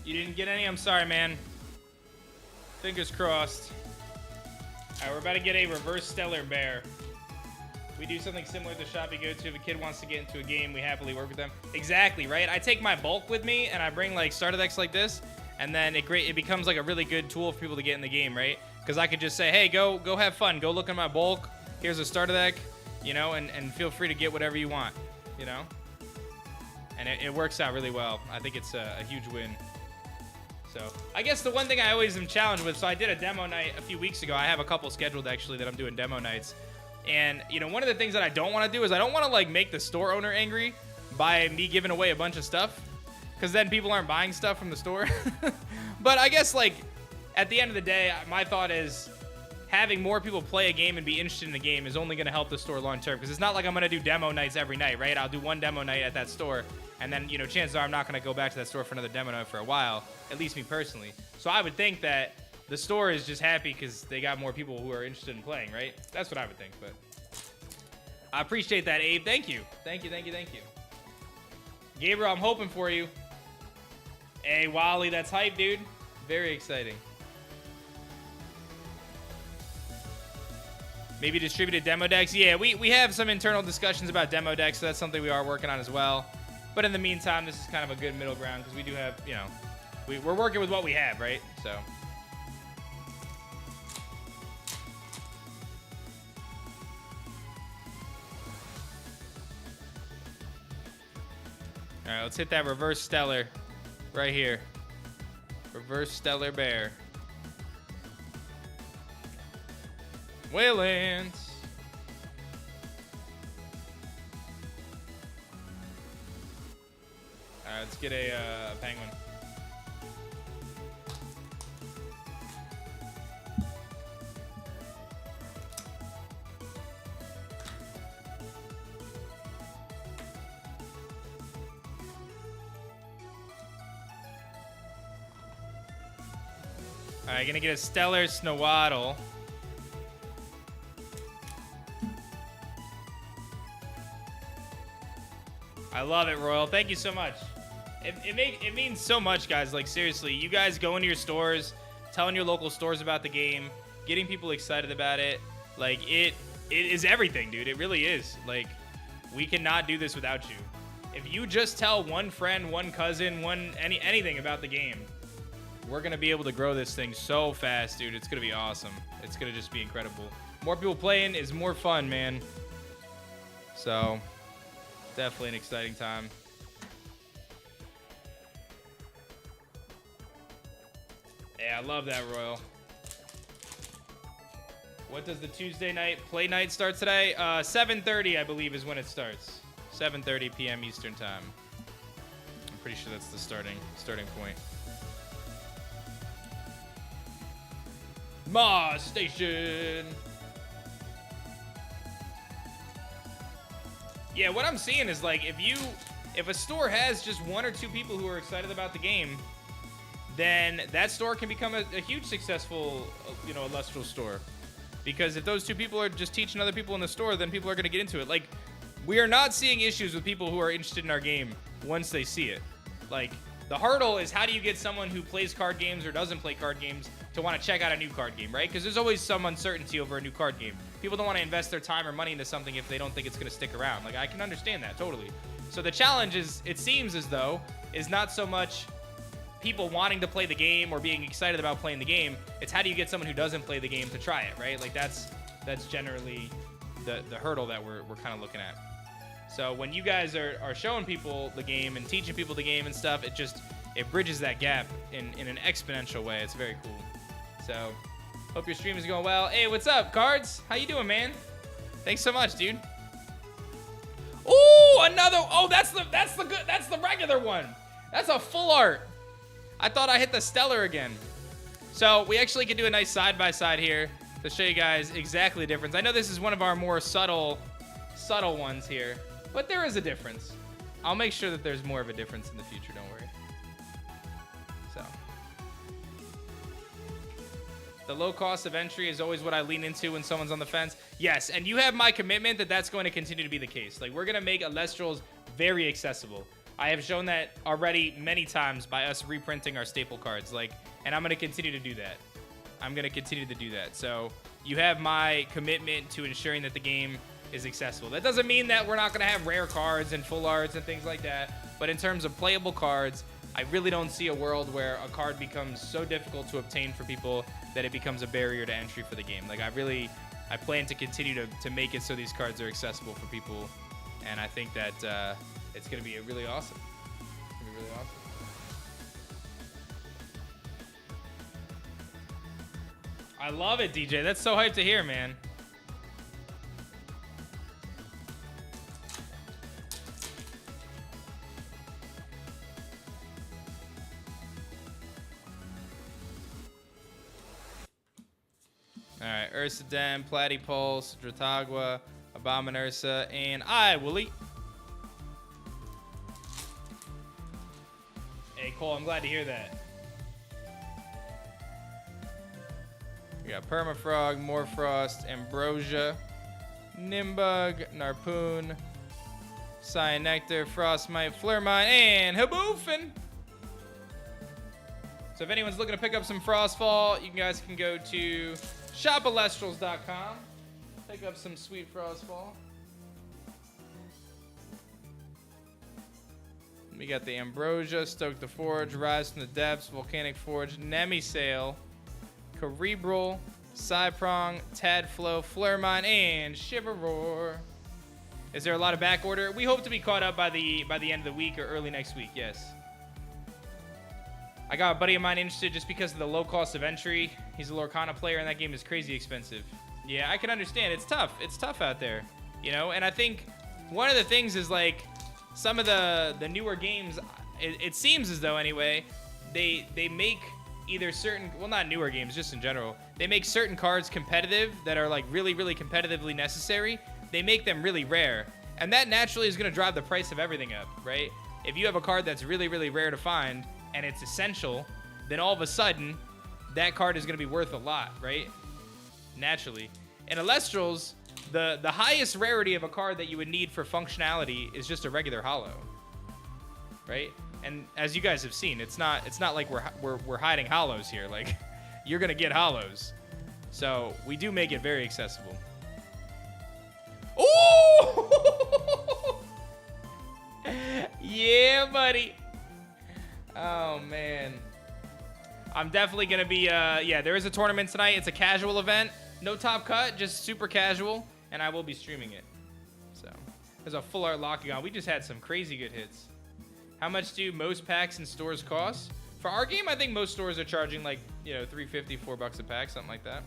You didn't get any? I'm sorry, man. Fingers crossed. Alright, we're about to get a reverse Stellar Bear. We do something similar to the shop you go to. If a kid wants to get into a game, we happily work with them. Exactly, right? I take my bulk with me, and I bring, like, starter decks like this, and then it becomes, like, a really good tool for people to get in the game, right? Because I could just say, hey, go have fun. Go look at my bulk. Here's a starter deck, you know, and feel free to get whatever you want, you know? And it works out really well. I think it's a huge win. So, I guess the one thing I always am challenged with, so I did a demo night a few weeks ago. I have a couple scheduled, actually, that I'm doing demo nights. And, you know, one of the things that I don't want to do is I don't want to, like, make the store owner angry by me giving away a bunch of stuff. Because then people aren't buying stuff from the store. But I guess, like, at the end of the day, my thought is having more people play a game and be interested in the game is only going to help the store long term. Because it's not like I'm going to do demo nights every night, right? I'll do one demo night at that store. And then, you know, chances are I'm not going to go back to that store for another demo night for a while, at least me personally. So I would think that the store is just happy because they got more people who are interested in playing, right? That's what I would think, but I appreciate that, Abe. Thank you. Thank you. Gabriel, I'm hoping for you. Hey, Wally, that's hype, dude. Very exciting. Maybe distributed demo decks. Yeah, we have some internal discussions about demo decks, so that's something we are working on as well. But in the meantime, this is kind of a good middle ground because we do have, you know, we're working with what we have, right? So. All right, let's hit that reverse Stellar right here. Reverse Stellar Bear. Waylands. All right, let's get a penguin. All right, gonna get a Stellar Snowaddle. I love it, Royal. Thank you so much. It means so much, guys. Like, seriously, you guys go into your stores, telling your local stores about the game, getting people excited about it. Like, it is everything, dude. It really is. Like, we cannot do this without you. If you just tell one friend, one cousin, anything about the game, we're going to be able to grow this thing so fast, dude. It's going to be awesome. It's going to just be incredible. More people playing is more fun, man. So, definitely an exciting time. Yeah, I love that, Royal. What does the Tuesday night play night start today? 7:30, I believe, is when it starts. 7:30 p.m. Eastern time. I'm pretty sure that's the starting point. Mars Station. Yeah, what I'm seeing is like if a store has just 1 or 2 people who are excited about the game, then that store can become a huge successful, Elestral store. Because if those 2 people are just teaching other people in the store, then people are going to get into it. Like, we are not seeing issues with people who are interested in our game once they see it. Like, the hurdle is how do you get someone who plays card games or doesn't play card games to want to check out a new card game, right? Because there's always some uncertainty over a new card game. People don't want to invest their time or money into something if they don't think it's going to stick around. Like, I can understand that totally. So the challenge is, it seems as though, is not so much people wanting to play the game or being excited about playing the game. It's how do you get someone who doesn't play the game to try it, right? Like, that's generally the hurdle that we're kind of looking at. So when you guys are showing people the game and teaching people the game and stuff, it bridges that gap in an exponential way. It's very cool. So hope your stream is going well. Hey, what's up, Cards? How you doing, man? Thanks so much, dude. Ooh, another. Oh, that's the regular one. That's a full art. I thought I hit the stellar again. So we actually can do a nice side-by-side here to show you guys exactly the difference. I know this is one of our more subtle ones here, but there is a difference. I'll make sure that there's more of a difference in the future, don't worry. So the low cost of entry is always what I lean into when someone's on the fence. Yes, and you have my commitment that that's going to continue to be the case. Like, we're going to make Elestrals very accessible. I have shown that already many times by us reprinting our staple cards. Like, and I'm going to continue to do that. So you have my commitment to ensuring that the game is accessible. That doesn't mean that we're not going to have rare cards and full arts and things like that. But in terms of playable cards, I really don't see a world where a card becomes so difficult to obtain for people that it becomes a barrier to entry for the game. Like, I plan to continue to make it so these cards are accessible for people. And I think that it's going to be really awesome. It's going to be really awesome. I love it, DJ. That's so hyped to hear, man. All right, Ursa Den, Platypulse, Dratagua, Abomin Ursa, and I will eat. Hey, Cole, I'm glad to hear that. We got Permafrog, Morfrost, Ambrosia, Nimbug, Narpoon, Cyanectar, Frostmite, Flurmine, and Haboofin. So if anyone's looking to pick up some Frostfall, you guys can go to shopelestrals.com. Pick up some sweet Frostfall. We got the Ambrosia, Stoke the Forge, Rise from the Depths, Volcanic Forge, Nemisail, Cerebral, Psyprong, Tadflow, Flurmine, and Shiveroar. Is there a lot of back order? We hope to be caught up by the end of the week or early next week, yes. I got a buddy of mine interested just because of the low cost of entry. He's a Lorcana player, and that game is crazy expensive. Yeah, I can understand. It's tough. It's tough out there, you know? And I think one of the things is, like, some of the newer games, it seems as though, anyway, they make either certain, well, not newer games, just in general, they make certain cards competitive that are, like, really, really competitively necessary. They make them really rare. And that naturally is going to drive the price of everything up, right? If you have a card that's really, really rare to find, and it's essential, then all of a sudden, that card is going to be worth a lot, right? Naturally. In Elestrals, the highest rarity of a card that you would need for functionality is just a regular holo, right? And as you guys have seen, it's not like we're hiding holos here. Like, you're going to get holos. So we do make it very accessible. Ooh! Yeah, buddy. Oh, man. I'm definitely going to be, yeah, there is a tournament tonight. It's a casual event. No top cut, just super casual. And I will be streaming it. So, there's a full art Lockagon. We just had some crazy good hits. How much do most packs in stores cost? For our game, I think most stores are charging like, you know, $3.50, $4 a pack, something like that.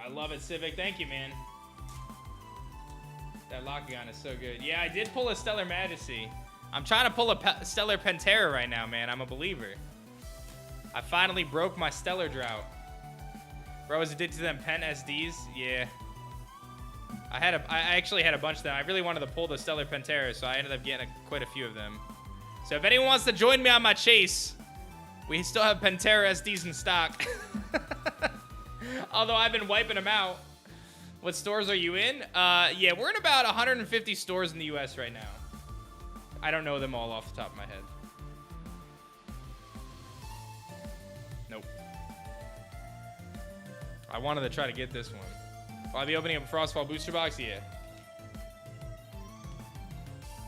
I love it, Civic. Thank you, man. That Locagon is so good. Yeah, I did pull a Stellar Majesty. I'm trying to pull a Stellar Pantera right now, man. I'm a believer. I finally broke my Stellar drought. Bro, I was addicted to them Pen SDs. Yeah. I actually had a bunch of them. I really wanted to pull the Stellar Pantera, so I ended up getting quite a few of them. So if anyone wants to join me on my chase, we still have Pantera SDs in stock. Although I've been wiping them out. What stores are you in? Yeah, we're in about 150 stores in the US right now. I don't know them all off the top of my head. Nope. I wanted to try to get this one. Will I be opening up a Frostfall booster box? Yeah.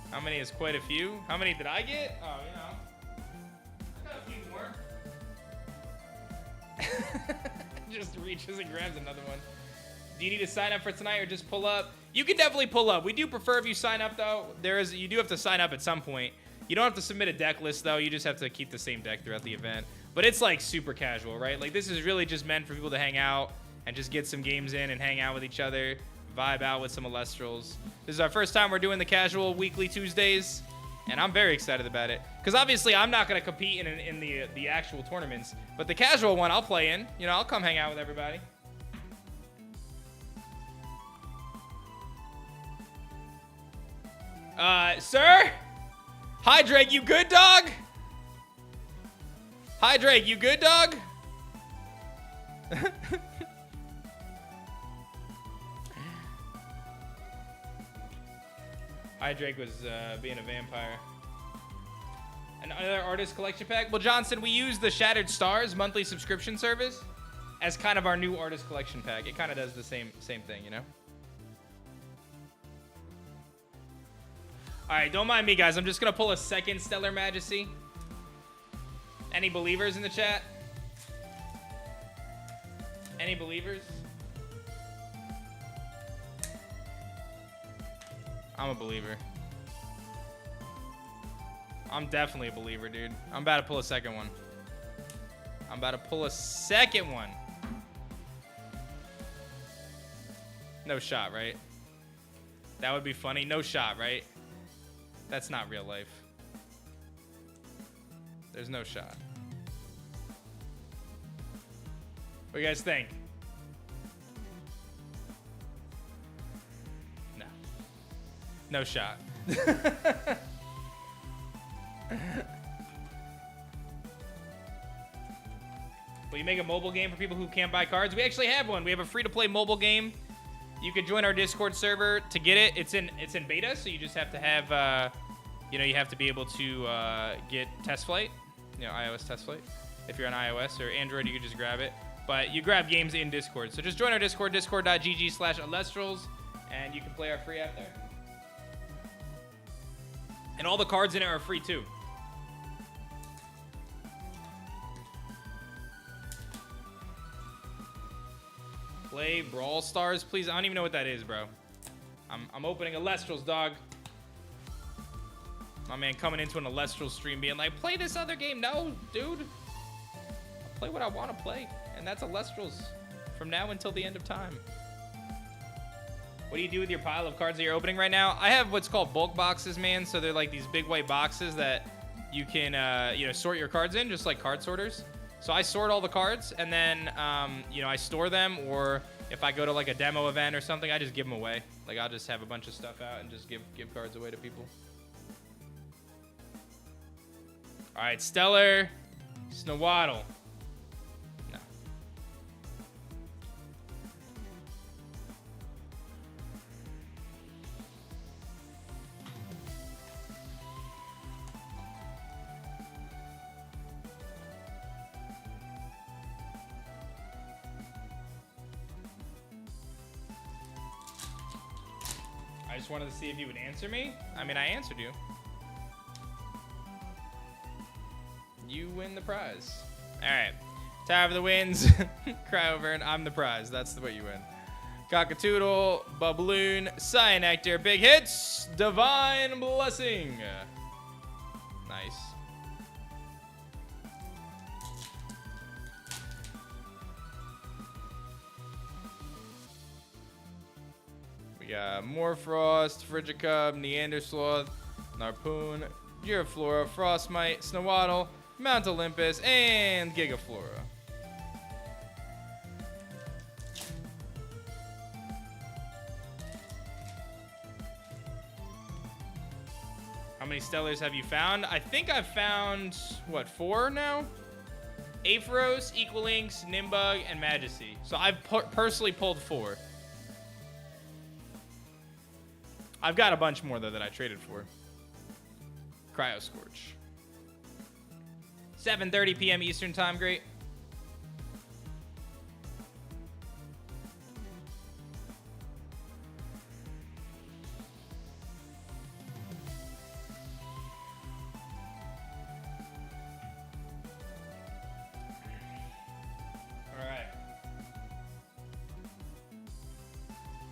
How many is quite a few? How many did I get? Oh, you know. I got a few more. Just reaches and grabs another one. Do you need to sign up for tonight or just pull up? You can definitely pull up. We do prefer if you sign up, though. You do have to sign up at some point. You don't have to submit a deck list, though. You just have to keep the same deck throughout the event. But it's like super casual, right? Like this is really just meant for people to hang out and just get some games in and hang out with each other, vibe out with some Elestrals. This is our first time we're doing the casual weekly Tuesdays, and I'm very excited about it. Because obviously I'm not going to compete in the actual tournaments, but the casual one I'll play in. You know, I'll come hang out with everybody. Sir? Hi, Drake, you good, dog? Hi, Drake, you good, dog? Hi, Drake was being a vampire. Another artist collection pack? Well, Johnson, we use the Shattered Stars monthly subscription service as kind of our new artist collection pack. It kind of does the same thing, you know? All right, don't mind me, guys. I'm just going to pull a second Stellar Majesty. Any believers in the chat? Any believers? I'm a believer. I'm definitely a believer, dude. I'm about to pull a second one. I'm about to pull a second one. No shot, right? That would be funny. No shot, right? That's not real life. There's no shot. What do you guys think? No. No shot. Will you make a mobile game for people who can't buy cards? We actually have one. We have a free-to-play mobile game. You could join our Discord server to get it. It's in beta, so you just have to have, you know, you have to be able to get Test Flight, you know, iOS Test Flight. If you're on iOS or Android, you can just grab it. But you grab games in Discord. So just join our Discord, discord.gg/Elestrals, and you can play our free app there. And all the cards in it are free, too. Play Brawl Stars, please. I don't even know what that is, bro. I'm opening Elestrals, dog. My man coming into an Elestral stream being like, play this other game. No, dude. I'll play what I want to play. And that's Elestrals from now until the end of time. What do you do with your pile of cards that you're opening right now? I have what's called bulk boxes, man. So they're like these big white boxes that you can, you know, sort your cards in, just like card sorters. So I sort all the cards, and then, you know, I store them, or if I go to, like, a demo event or something, I just give them away. Like, I'll just have a bunch of stuff out and just give cards away to people. All right, Stellar Snowaddle. No. I just wanted to see if you would answer me. I mean, I answered you. You win the prize. All right. Tower of the Winds. Cryovern. I'm the prize. That's the way you win. Cockatoodle. Bubloon. Cyanectar. Big hits. Divine Blessing. Nice. We got Morfrost, Frigicub, Neandersloth, Narpoon, Giraflora, Frostmite, Snowaddle, Mount Olympus, and Gigaflora. How many Stellars have you found? I think I've found, what, 4 now? Aephros, Equalinx, Nimbug, and Majesty. So I've personally pulled 4. I've got a bunch more, though, that I traded for. Cryoscorch. 7:30 p.m. Eastern Time, great. All right.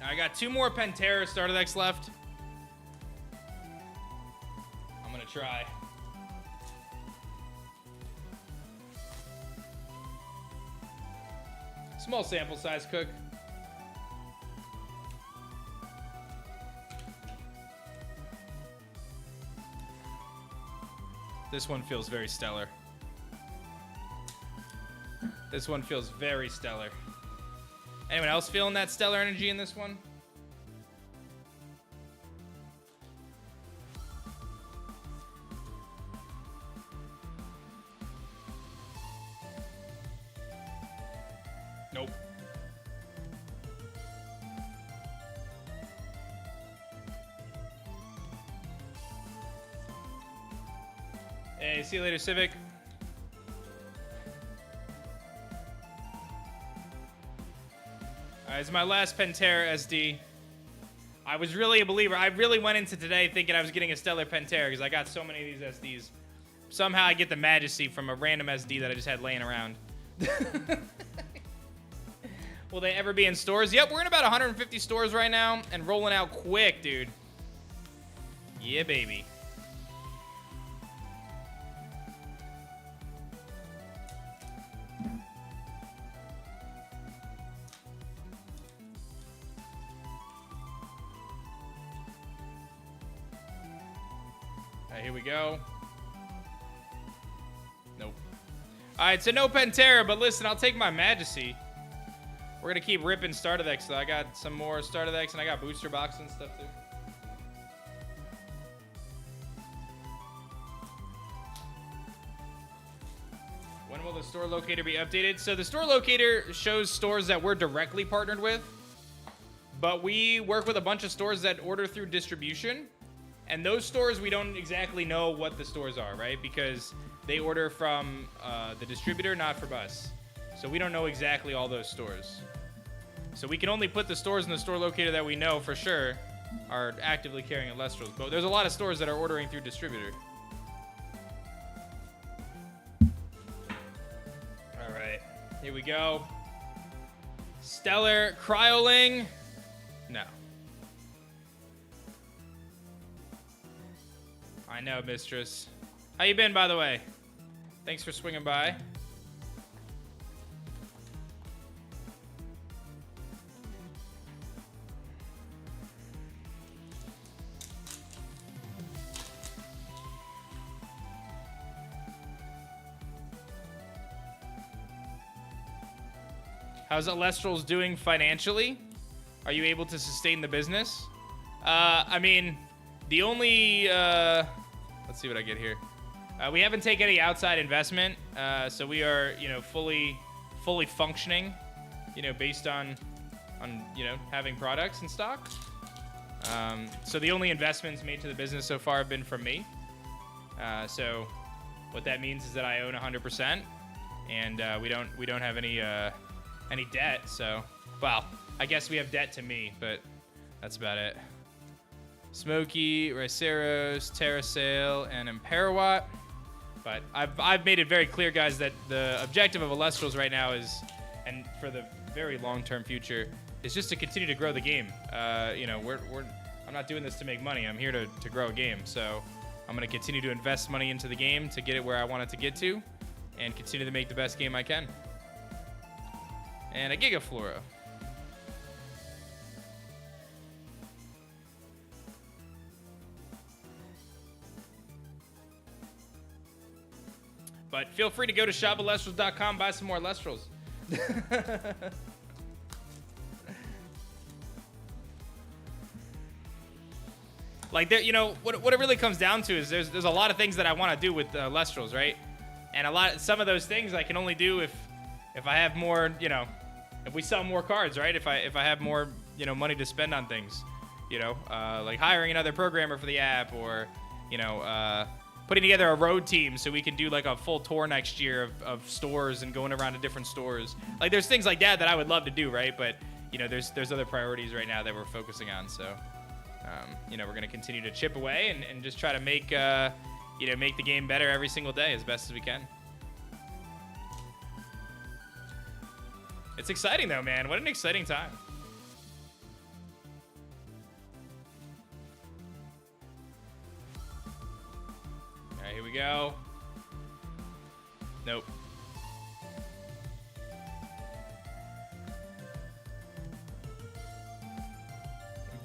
I got 2 more Pantera starter decks left. I'm gonna try. Small sample size, Cook. This one feels very stellar. This one feels very stellar. Anyone else feeling that stellar energy in this one? Nope. Hey, see you later, Civic. Alright, this is my last Pantera SD. I was really a believer. I really went into today thinking I was getting a Stellar Pantera because I got so many of these SDs. Somehow I get the Majesty from a random SD that I just had laying around. Will they ever be in stores? Yep, we're in about 150 stores right now and rolling out quick, dude. Yeah, baby. All right, here we go. Nope. All right, so no Pantera, but listen, I'll take my Majesty. We're going to keep ripping starter decks, though. I got some more starter decks, and I got booster boxes and stuff, too. When will the store locator be updated? So the store locator shows stores that we're directly partnered with, but we work with a bunch of stores that order through distribution, and those stores, we don't exactly know what the stores are, right? Because they order from the distributor, not from us. So we don't know exactly all those stores. So we can only put the stores in the store locator that we know for sure are actively carrying Elestrals. But there's a lot of stores that are ordering through distributor. All right, here we go. Stellar Cryoling. No. I know, Mistress. How you been, by the way? Thanks for swinging by. How's Elestrals doing financially? Are you able to sustain the business? I mean, the only... let's see what I get here. We haven't taken any outside investment, so we are, you know, fully functioning, you know, based on you know, having products in stock. So the only investments made to the business so far have been from me. So what that means is that I own 100%, and we don't have any debt. So, well, I guess we have debt to me, but that's about it. Smokey, Raceros, Terrasail, and Imperawatt. But I've made it very clear, guys, that the objective of Elestrals right now is, and for the very long-term future, is just to continue to grow the game. You know, I'm not doing this to make money. I'm here to grow a game. So I'm going to continue to invest money into the game to get it where I want it to get to, and continue to make the best game I can. And a Gigaflora. But feel free to go to shopelestrals.com, buy some more Elestrals. Like, there, you know, what it really comes down to is there's a lot of things that I want to do with Elestrals, right? And some of those things I can only do if I have more, you know, if we sell more cards, right? If I have more, you know, money to spend on things, you know, like hiring another programmer for the app, or, you know, putting together a road team so we can do like a full tour next year of stores and going around to different stores. Like, there's things like that I would love to do, right? But, you know, there's other priorities right now that we're focusing on. So, you know, we're going to continue to chip away and just try to make, you know, make the game better every single day as best as we can. It's exciting though, man. What an exciting time. All right, here we go. Nope.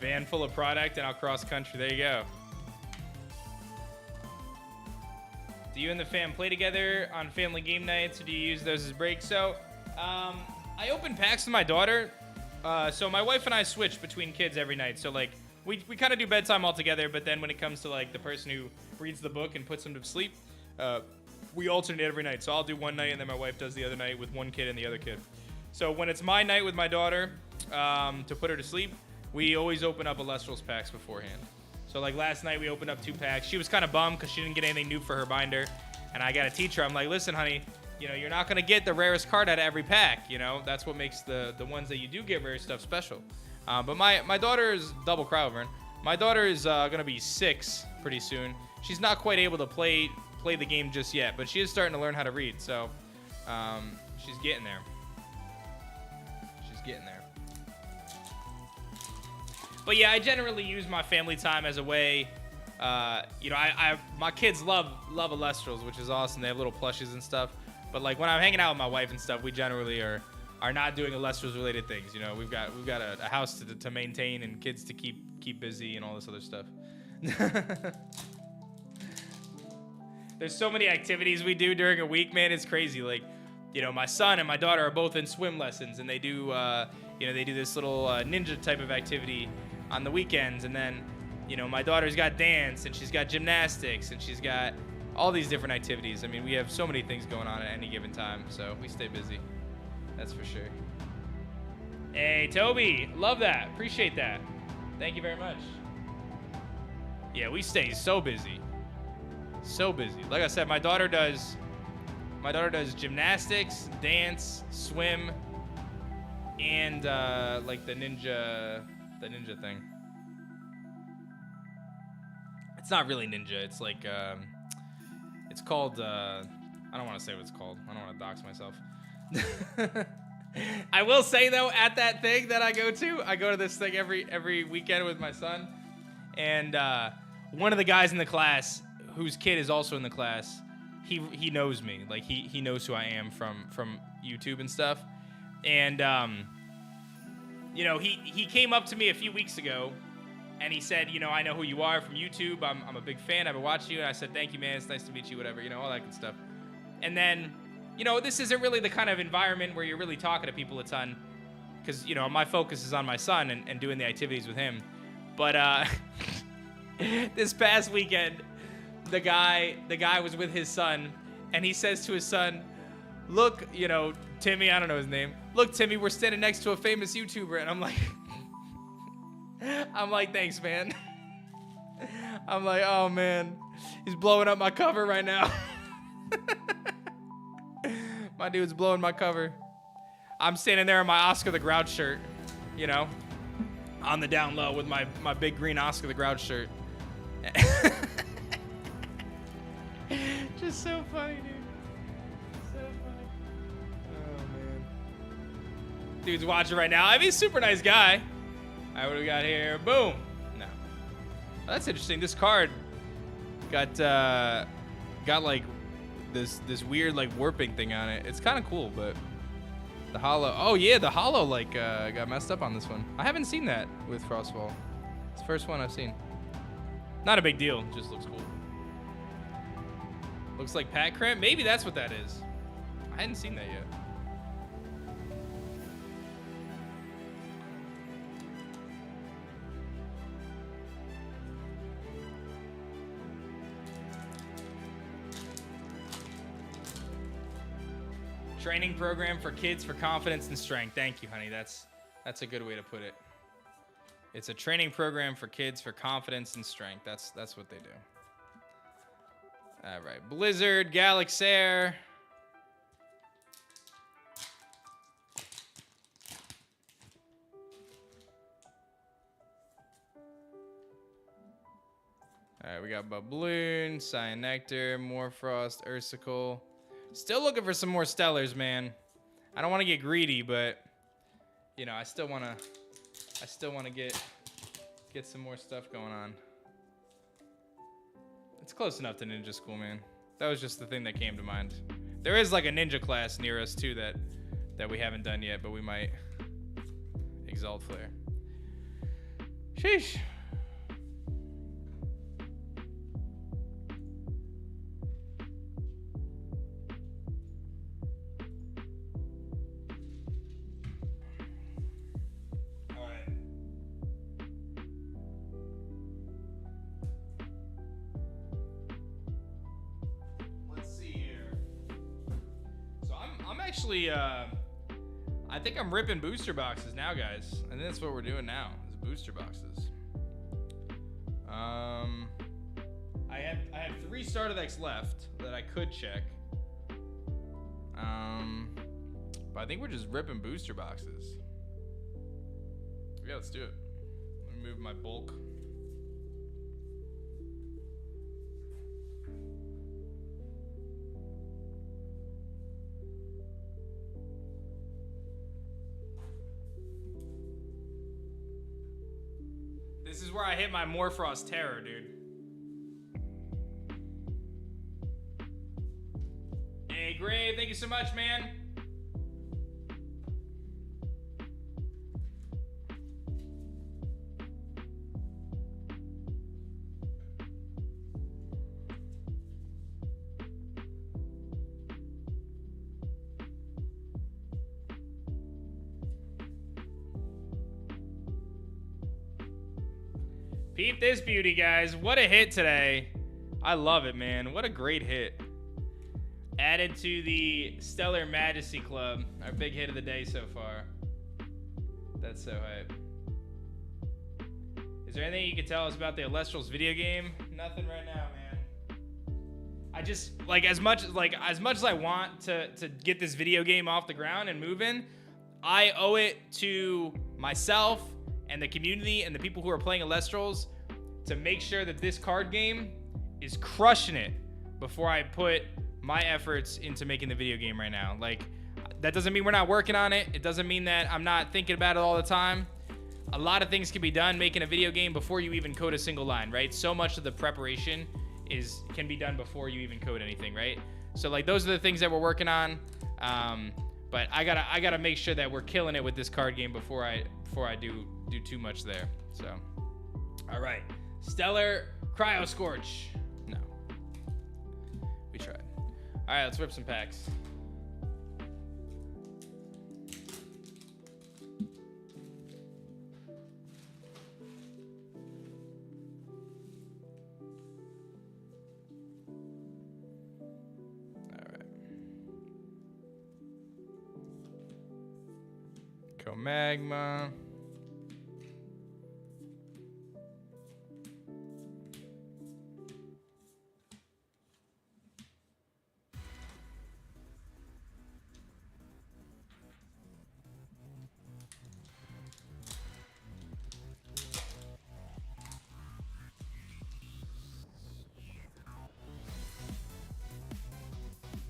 Van full of product and I'll cross country. There you go. Do you and the fam play together on family game nights, or do you use those as breaks? So, I open packs with my daughter. So my wife and I switch between kids every night. So, like, we kind of do bedtime all together, but then when it comes to, like, the person who reads the book and puts them to sleep, we alternate every night. So I'll do one night, and then my wife does the other night with one kid and the other kid. So when it's my night with my daughter, to put her to sleep, we always open up Elestrals packs beforehand. So, like, last night we opened up 2 packs. She was kind of bummed because she didn't get anything new for her binder. And I got to teach her. I'm like, listen, honey, you know, you're not going to get the rarest card out of every pack. You know, that's what makes the ones that you do get rare stuff special. But my daughter is double Crowburn. My daughter is going to be 6 pretty soon. She's not quite able to play the game just yet, but she is starting to learn how to read. So she's getting there. She's getting there. But yeah, I generally use my family time as a way. You know, my kids love Elestrals, which is awesome. They have little plushes and stuff. But like when I'm hanging out with my wife and stuff, we generally are not doing Elestrals related things. You know, we've got a house to maintain and kids to keep busy and all this other stuff. There's so many activities we do during a week, man. It's crazy. Like, you know, my son and my daughter are both in swim lessons, and they do you know, they do this little ninja type of activity on the weekends. And then, you know, my daughter's got dance, and she's got gymnastics, and she's got all these different activities. I mean, we have so many things going on at any given time, so we stay busy. That's for sure. Hey, Toby, love that. Appreciate that. Thank you very much. Yeah, we stay so busy. So busy. Like I said, my daughter does gymnastics, dance, swim, and like the ninja thing. It's not really ninja. It's like it's called I don't want to say what it's called. I don't want to dox myself. I will say though, at that thing that I go to this thing every weekend with my son, and one of the guys in the class, whose kid is also in the class, he knows me. Like he knows who I am from YouTube and stuff. And you know, he came up to me a few weeks ago, and he said, you know, I know who you are from YouTube. I'm a big fan. I've been watching you. And I said, thank you, man. It's nice to meet you. Whatever, you know, all that good stuff. And then, you know, this isn't really the kind of environment where you're really talking to people a ton, because, you know, my focus is on my son and doing the activities with him. But this past weekend, the guy was with his son, and he says to his son, look, you know, Timmy, I don't know his name. Look, Timmy, we're standing next to a famous YouTuber. And I'm like, thanks, man. I'm like, oh, man. He's blowing up my cover right now. My dude's blowing my cover. I'm standing there in my Oscar the Grouch shirt, you know, on the down low with my big green Oscar the Grouch shirt. so funny, dude. So funny. Oh, man. Dude's watching right now. I mean, he's a super nice guy. All right, what do we got here? Boom. No. Oh, that's interesting. This card got like this weird like warping thing on it. It's kind of cool, but the hollow. Oh yeah, the hollow like got messed up on this one. I haven't seen that with Frostfall. It's the first one I've seen. Not a big deal. Just looks cool. Looks like Pat Cramp. Maybe that's what that is. I hadn't seen that yet. Training program for kids for confidence and strength. Thank you, honey. That's a good way to put it. It's a training program for kids for confidence and strength. That's what they do. All right, Blizzard, Galaxair. All right, we got Babloon, Cyan Nectar, Morfrost, Ursicle. Still looking for some more Stellars, man. I don't want to get greedy, but you know, I still want to get some more stuff going on. It's close enough to Ninja School, man. That was just the thing that came to mind. There is like a ninja class near us too that we haven't done yet, but we might. Exalt Flare. Sheesh. Actually, I think I'm ripping booster boxes now, guys. I think that's what we're doing now, is booster boxes. I have 3 starter decks left that I could check. But I think we're just ripping booster boxes. Yeah, let's do it. Let me move my bulk. This is where I hit my Morfrost Terror, dude. Hey, Grave, thank you so much, man. Peep this beauty, guys. What a hit today. I love it, man. What a great hit. Added to the Stellar Majesty Club. Our big hit of the day so far. That's so hype. Is there anything you can tell us about the Elestrals video game? Nothing right now, man. I just, like, as much as I want to get this video game off the ground and moving, I owe it to myself and the community and the people who are playing Elestrals to make sure that this card game is crushing it before I put my efforts into making the video game right now. Like, that doesn't mean we're not working on it. It doesn't mean that I'm not thinking about it all the time. A lot of things can be done making a video game before you even code a single line, right? So much of the preparation can be done before you even code anything, right? So like, those are the things that we're working on. But I gotta make sure that we're killing it with this card game before I do too much there. So, all right, Stellar Cryo Scorch. No, we tried. All right, let's rip some packs. All right. Comagma.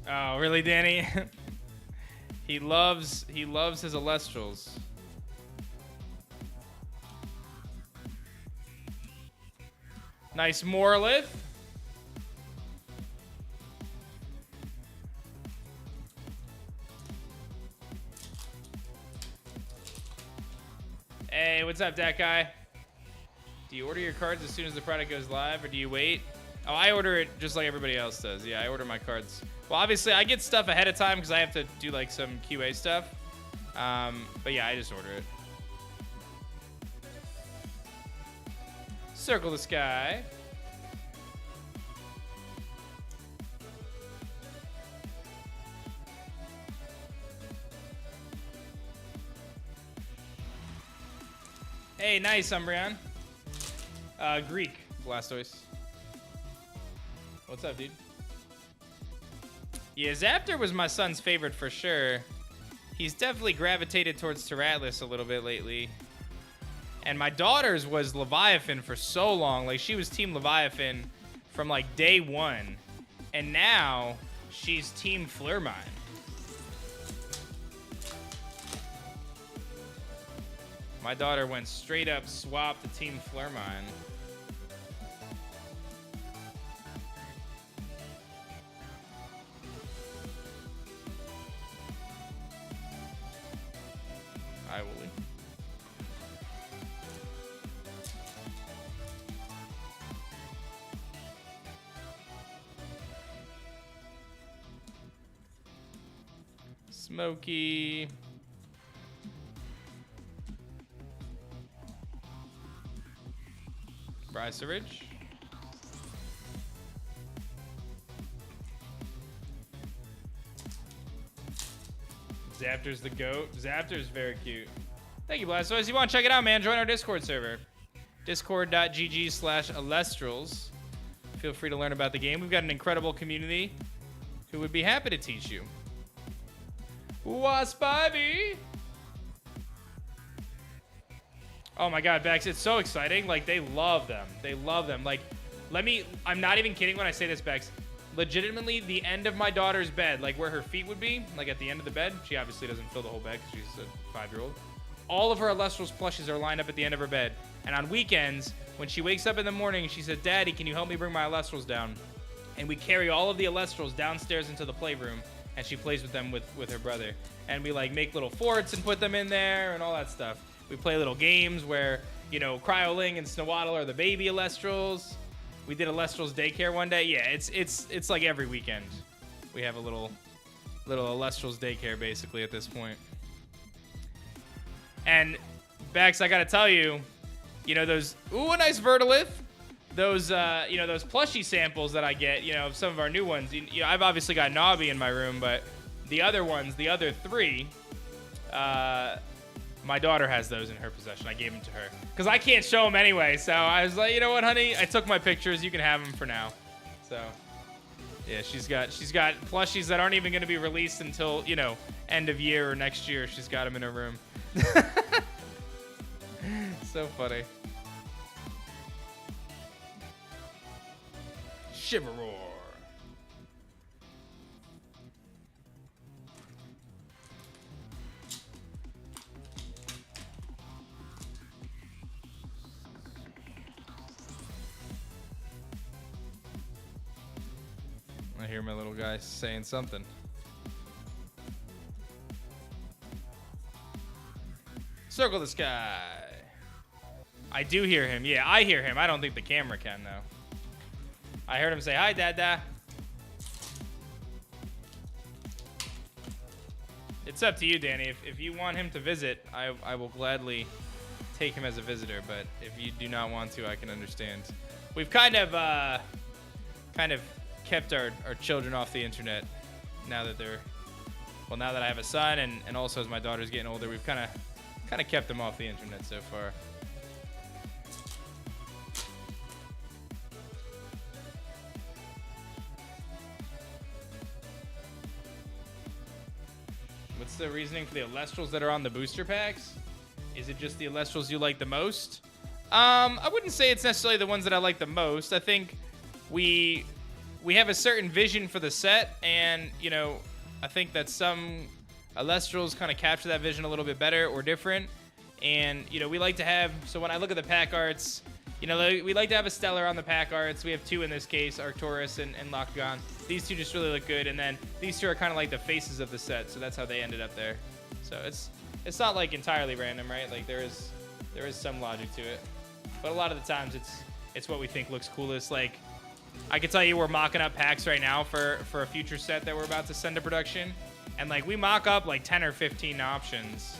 Oh, really, Danny? He loves his Elestrals. Nice Morlith. Hey, what's up, that guy? Do you order your cards as soon as the product goes live, or do you wait? Oh, I order it just like everybody else does. Yeah, I order my cards. Well, obviously, I get stuff ahead of time because I have to do like some QA stuff. But yeah, I just order it. Circle the Sky. Hey, nice, Umbreon. Greek Blastoise. What's up, dude? Yeah, Zapdos was my son's favorite for sure. He's definitely gravitated towards Terratlas a little bit lately. And my daughter's was Leviathan for so long. Like, she was Team Leviathan from, like, day one. And now, she's Team Fleurmine. My daughter went straight up swap to Team Fleurmine. I will. Smokey. Bryceridge. Zapdos the GOAT. Zapdos very cute. Thank you, Blastoise. You want to check it out, man? Join our Discord server. Discord.gg/Elestrals. Feel free to learn about the game. We've got an incredible community who would be happy to teach you. Waspivey. Oh my god, Bex, it's so exciting. Like, they love them. They love them. Like, I'm not even kidding when I say this, Bex. Legitimately, the end of my daughter's bed, like where her feet would be, like at the end of the bed. She obviously doesn't fill the whole bed because she's a 5-year-old. All of her Elestrals plushies are lined up at the end of her bed. And on weekends, when she wakes up in the morning, she says, Daddy, can you help me bring my Elestrals down? And we carry all of the Elestrals downstairs into the playroom, and she plays with them with her brother. And we, like, make little forts and put them in there and all that stuff. We play little games where, you know, Cryoling and Snowaddle are the baby Elestrals. We did Elestrals daycare one day. Yeah, it's like every weekend. We have a little Elestrals daycare basically at this point. And Bex, I gotta tell you, you know those a nice Vertilith, those you know, those plushie samples that I get, you know, of some of our new ones. You know, I've obviously got Nobby in my room, but the other ones, the other 3, my daughter has those in her possession. I gave them to her because I can't show them anyway. So I was like, you know what, honey? I took my pictures. You can have them for now. So yeah, she's got plushies that aren't even going to be released until, you know, end of year or next year. She's got them in her room. So funny. Shiveroar. I hear my little guy saying something. Circle the Sky. I do hear him. Yeah, I hear him. I don't think the camera can, though. I heard him say, hi, Dada. It's up to you, Danny. If you want him to visit, I will gladly take him as a visitor. But if you do not want to, I can understand. We've kind of kept our children off the internet now that now that I have a son and also as my daughter's getting older, we've kind of kept them off the internet so far. What's the reasoning for the Elestrals that are on the booster packs? Is it just the Elestrals you like the most? I wouldn't say it's necessarily the ones that I like the most. I think we we have a certain vision for the set, and, you know, I think that some Elestrals kind of capture that vision a little bit better or different. And, you know, we like to have, so when I look at the pack arts, you know, we like to have a Stellar on the pack arts. We have two in this case, Arcturus and Lockdown. These two just really look good, and then these two are kind of like the faces of the set, so that's how they ended up there. So it's not like entirely random, right? Like there is some logic to it, but a lot of the times it's what we think looks coolest. Like I can tell you we're mocking up packs right now for a future set that we're about to send to production, and like we mock up like 10 or 15 options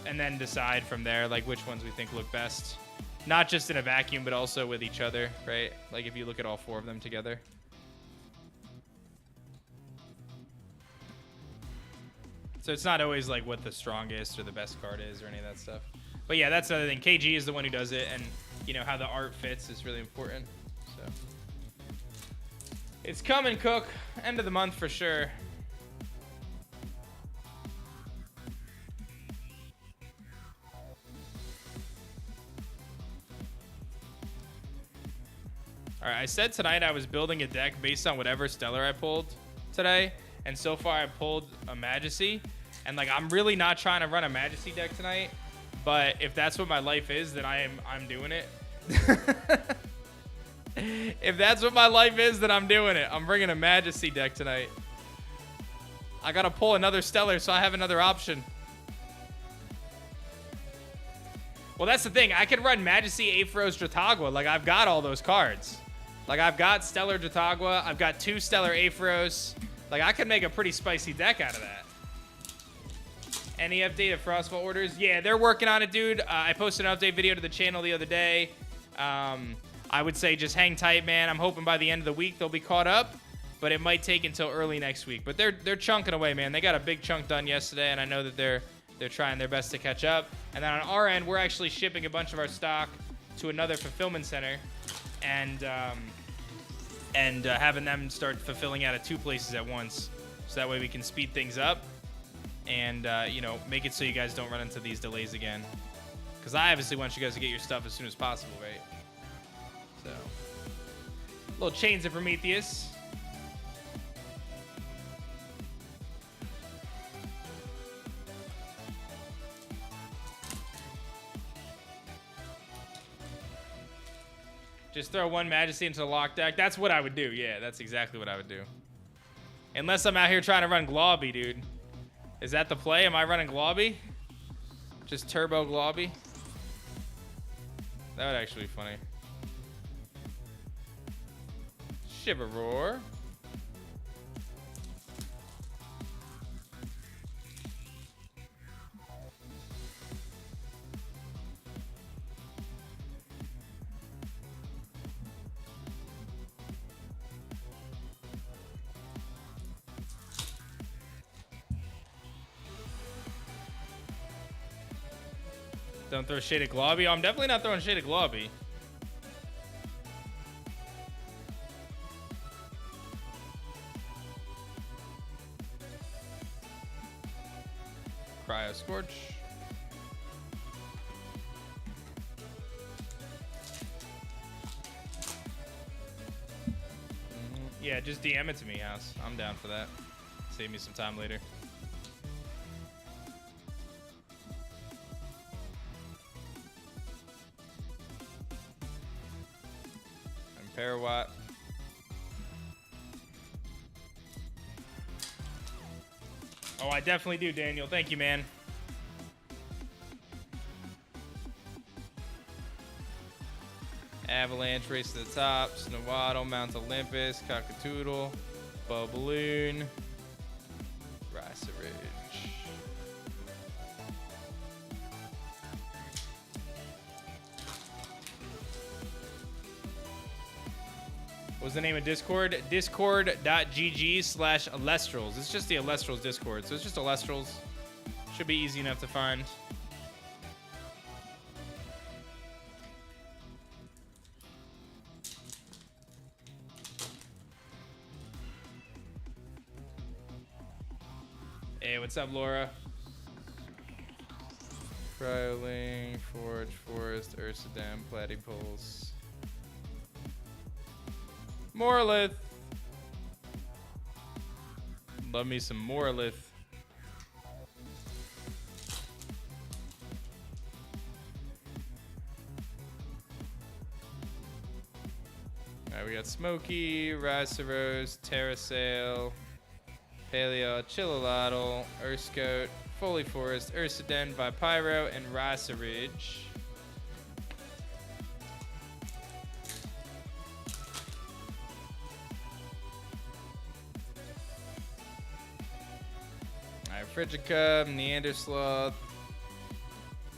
and then decide from there like which ones we think look best, not just in a vacuum but also with each other, right? Like if you look at all four of them together. So it's not always like what the strongest or the best card is or any of that stuff. But yeah, that's the other thing. KG is the one who does it, and you know how the art fits is really important. So it's coming, Cook. End of the month for sure. All right, I said tonight I was building a deck based on whatever Stellar I pulled today, and so far I pulled a Majesty, and like I'm really not trying to run a Majesty deck tonight, but if that's what my life is, then I'm doing it. If that's what my life is, then I'm doing it. I'm bringing a Majesty deck tonight. I gotta pull another Stellar, so I have another option. Well, that's the thing. I could run Majesty, Aphros, Dratagua. Like, I've got all those cards. Like, I've got Stellar Dratagua. I've got 2 Stellar Aphros. Like, I could make a pretty spicy deck out of that. Any update of Frostfall orders? Yeah, they're working on it, dude. I posted an update video to the channel the other day. I would say just hang tight, man. I'm hoping by the end of the week they'll be caught up, but it might take until early next week. But they're chunking away, man. They got a big chunk done yesterday, and I know that they're trying their best to catch up. And then on our end, we're actually shipping a bunch of our stock to another fulfillment center, and having them start fulfilling out of 2 places at once, so that way we can speed things up and you know, make it so you guys don't run into these delays again. Because I obviously want you guys to get your stuff as soon as possible, right? So, little Chains of Prometheus. Just throw 1 Majesty into the lock deck. That's what I would do. Yeah, that's exactly what I would do. Unless I'm out here trying to run Globby, dude. Is that the play? Am I running Globby? Just turbo Globby? That would actually be funny. Shiver-roar. Don't throw shade at Globby. Oh, I'm definitely not throwing shade at Globby. Cryo Scorch. Yeah, just DM it to me, House. I'm down for that. Save me some time later. Parawatt. Oh, I definitely do, Daniel. Thank you, man. Avalanche, Race to the Top, Snowaddle, Mount Olympus, Cockatoodle, Balloon, Rise Ridge. What's the name of Discord? Discord.gg/Elestrals. It's just the Elestrals Discord, so it's just Elestrals. Should be easy enough to find. Hey, what's up, Laura? Cryoling, Forge, Forest, Ursadam, Platypulse. Morlith. Love me some Morlith. Alright, we got Smokey, Rhinoceros, Terrasail, Paleo, Chilliladdle, Urskote, Foley Forest, Ursaden, Vipyro, and Rossarage. Alright, Frigicub, Neandersloth,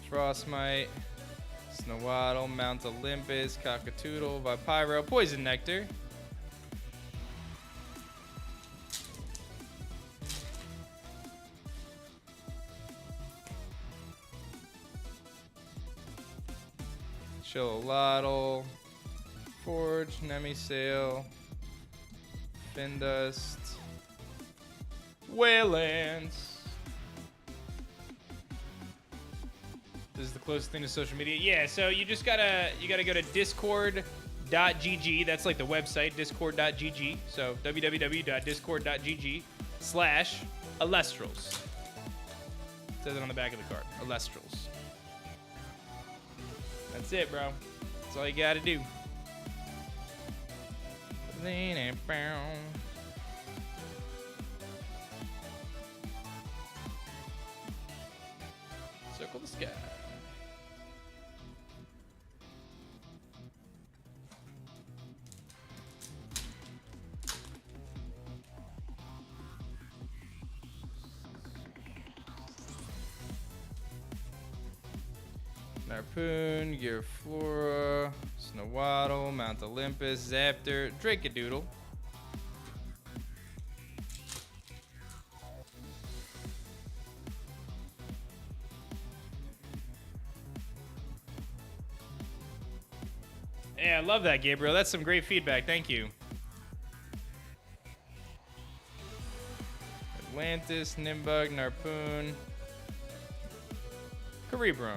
Frostmite, Snowaddle, Mount Olympus, Cockatoodle, Vipyro, Poison Nectar. Chilliladdle, Forge, Nemisail, Findust, Waylands. This is the closest thing to social media. Yeah, so you just gotta go to discord.gg. That's like the website, discord.gg. So www.discord.gg/Elestrals. It says it on the back of the card. Elestrals. That's it, bro. That's all you gotta do. Circle the sky. Harpoon, Gearflora, Snowaddle, Mount Olympus, Zaptor, Dracodoodle. Yeah, I love that, Gabriel. That's some great feedback. Thank you. Atlantis, Nimbug, Narpoon, Cerebrum.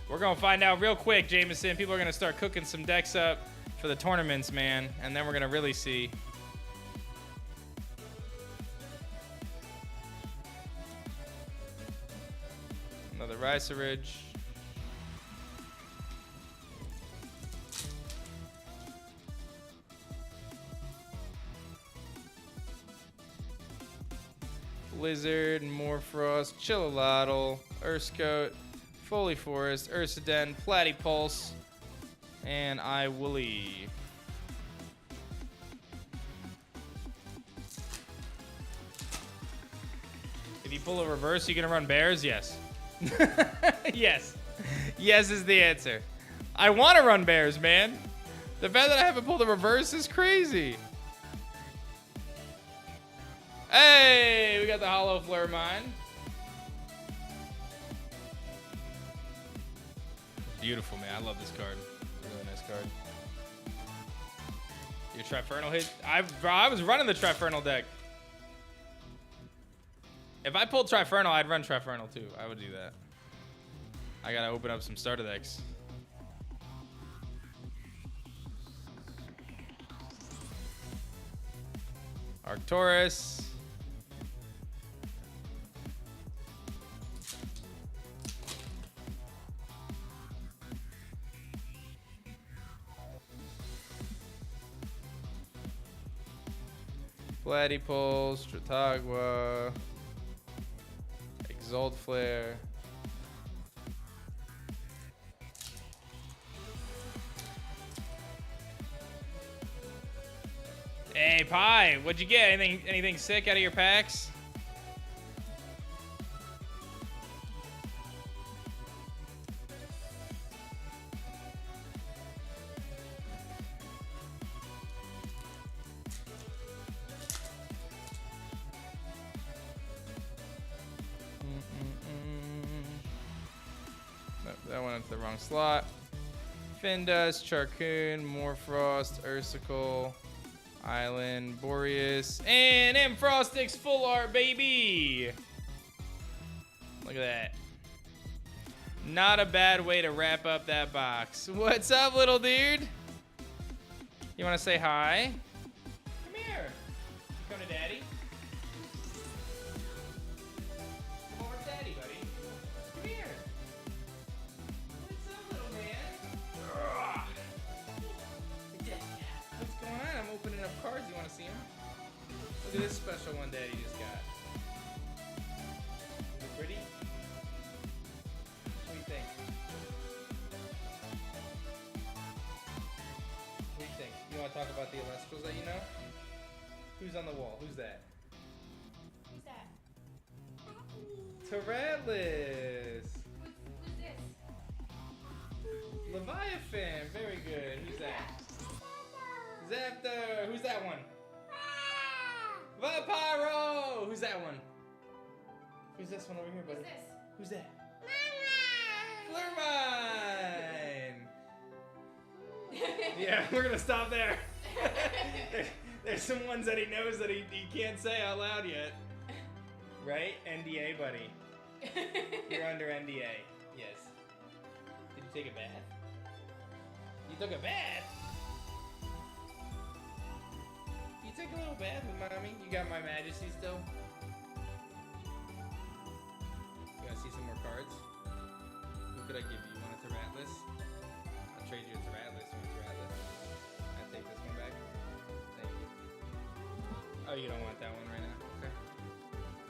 We're going to find out real quick, Jameson. People are going to start cooking some decks up for the tournaments, man. And then we're going to really see. Another Ricerage. Blizzard, Morfrost, Chilliladdle, Urskote, Foley Forest, Ursaden, Platypulse, and Iwooly. If you pull a reverse, you gonna run bears? Yes. Yes. Yes is the answer. I want to run bears, man. The fact that I haven't pulled a reverse is crazy. Hey, we got the Hollow Flare Mine. Beautiful, man. I love this card. Really nice card. Your Trifernal hit? I was running the Trifernal deck. If I pulled Trifernal, I'd run Trifernal too. I would do that. I gotta open up some starter decks. Arcturus. Platypulse, Stratagua, Exalt Flare. Hey, Pie, what'd you get? Anything sick out of your packs? That went into the wrong slot. Findust, Charcoon, Morfrost, Ursicle, Island, Boreas, and Frostix full art, baby! Look at that. Not a bad way to wrap up that box. What's up, little dude? You want to say hi? Come here. You come to Daddy. Come over to Daddy, buddy. Come here. What's up, little man? What's going on? I'm opening up cards. You want to see them? Look at this special one Daddy just got. Look pretty? What do you think? What do you think? You want to talk about the Elestrals that you know? Who's on the wall? Who's that? Who's that? Tyrantlus. Who's this? Leviathan. Very good. Who's that? Zaptor. Who's that one? Vipyro. Who's that one? Who's this one over here, buddy? Who's this? Who's that? Flurmine. Yeah, we're gonna stop there. There's some ones that he knows that he can't say out loud yet. Right? NDA, buddy. You're under NDA. Yes. Did you take a bath? You took a bath? You took a little bath with mommy? You got my majesty still? You wanna see some more cards? Who could I give you? You want a Tyrantlus? I'll trade you a Tyrantlus. You want a Tyrantlus? I'll take this one back. Thank you. Oh, you don't want that one right now? Okay.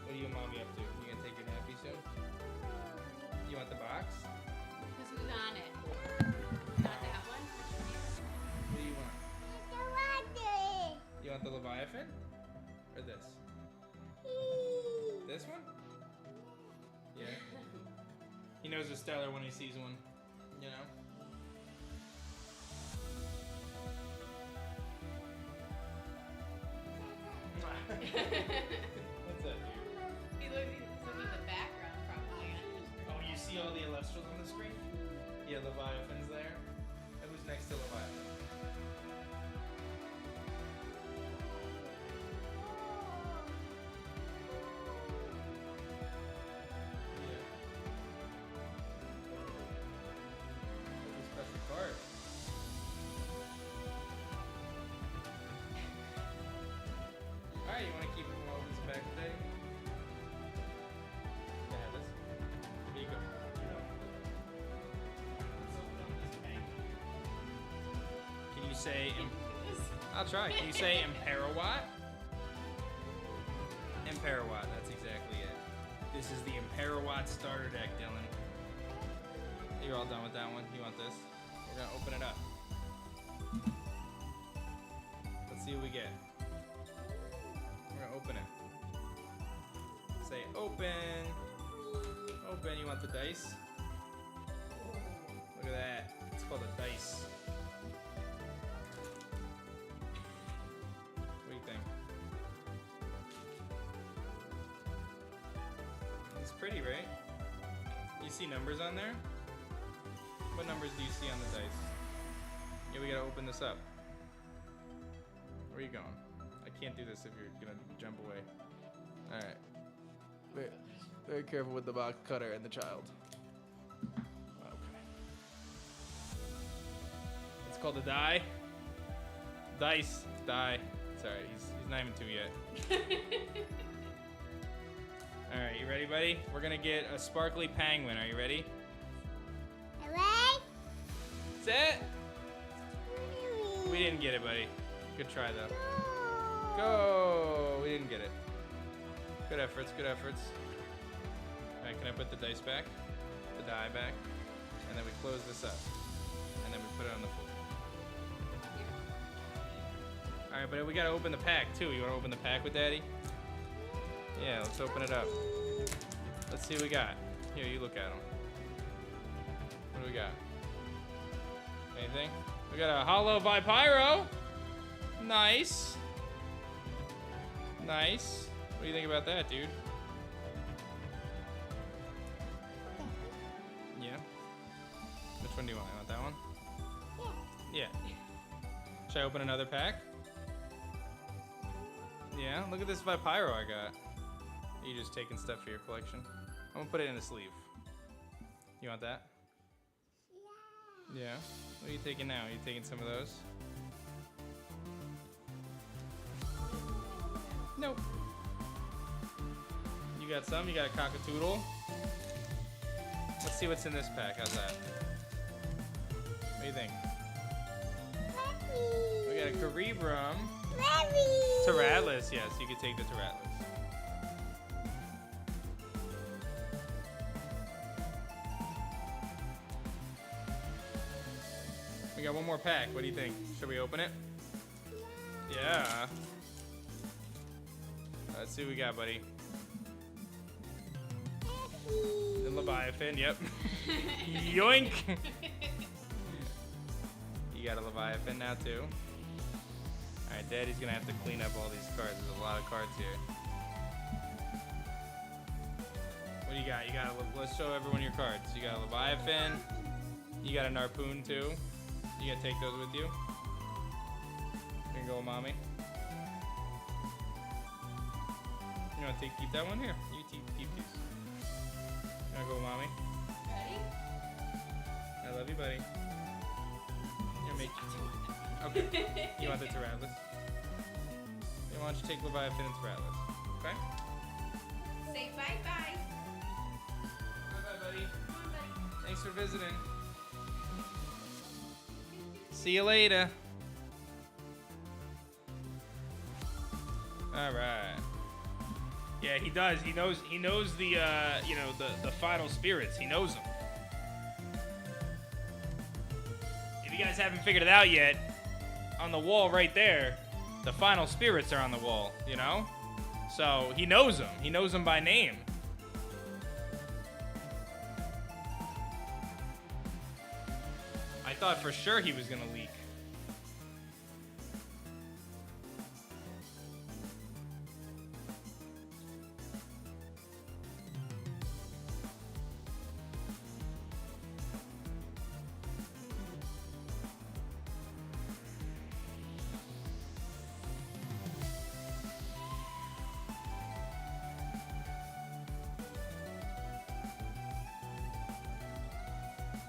What are you and mommy up to? You gonna take your nappy soon? You want the box? Who's on it? Not that one? What do you want? You want the Leviathan? Or this? This one? Yeah. He knows a stellar when he sees one, you know? What's up, dude? He's looking at the background probably. Oh, you see all the Elestrals on the screen? Yeah, Leviathan's there. And who's next to Leviathan? Yeah. That's a special card. Alright, you want to keep them all this back today? Yeah, let's. Here you go. Can you say? I'll try. Can you say Imperawatt? Imperawatt. That's exactly it. This is the Imperawatt starter deck, Dylan. You're all done with that one. You want this? We're gonna open it up. Let's see what we get. We're gonna open it. Say open. Open. You want the dice? Look at that. It's called a dice. What do you think? It's pretty, right? You see numbers on there? What numbers do you see on the dice? Yeah, we gotta open this up. Where are you going? I can't do this if you're gonna jump away. Alright. Very careful with the box cutter and the child. Okay. It's called a die. Dice. Die. Sorry, he's not even 2 yet. Alright, you ready, buddy? We're gonna get a sparkly penguin. Are you ready? Set. We didn't get it, buddy. Good try, though. Go! We didn't get it. Good efforts, good efforts. Alright, can I put the dice back? The die back? And then we close this up. And then we put it on the floor. Alright, but we gotta open the pack, too. You wanna open the pack with Daddy? Yeah, let's open it up. Let's see what we got. Here, you look at them. What do we got? Anything? We got a hollow Vipyro. Nice. Nice. What do you think about that, dude? Yeah. Which one do you want? You want that one? Yeah. Should I open another pack? Yeah. Look at this Vipyro I got. Are you just taking stuff for your collection? I'm gonna put it in a sleeve. You want that? Yeah. What are you taking now? Are you taking some of those? Nope. You got some? You got a cockatoodle? Let's see what's in this pack. How's that? What do you think? We got a Cerebrum. Terratlas, yes, you can take the Terratlas. We got one more pack. What do you think? Should we open it? Yeah. Let's see what we got, buddy. The Leviathan, yep. Yoink! You got a Leviathan now, too. Alright, Daddy's gonna have to clean up all these cards. There's a lot of cards here. What do you got? Let's show everyone your cards. You got a Leviathan. You got a Narpoon, too. You gotta take those with you. Here you go, Mommy. You wanna keep that one? Here. You keep these. You wanna go, Mommy? Ready? I love you, buddy. Here, make Okay. You want the Terratlas? Why don't you take Leviathan and Terratlas? Okay? Say bye-bye. Bye-bye, buddy. Come on, buddy. Thanks for visiting. See you later. All right. Yeah, he does. He knows the the final spirits. He knows them. If you guys haven't figured it out yet, on the wall right there, the final spirits are on the wall, you know? So he knows them. He knows them by name. I thought for sure he was gonna leak.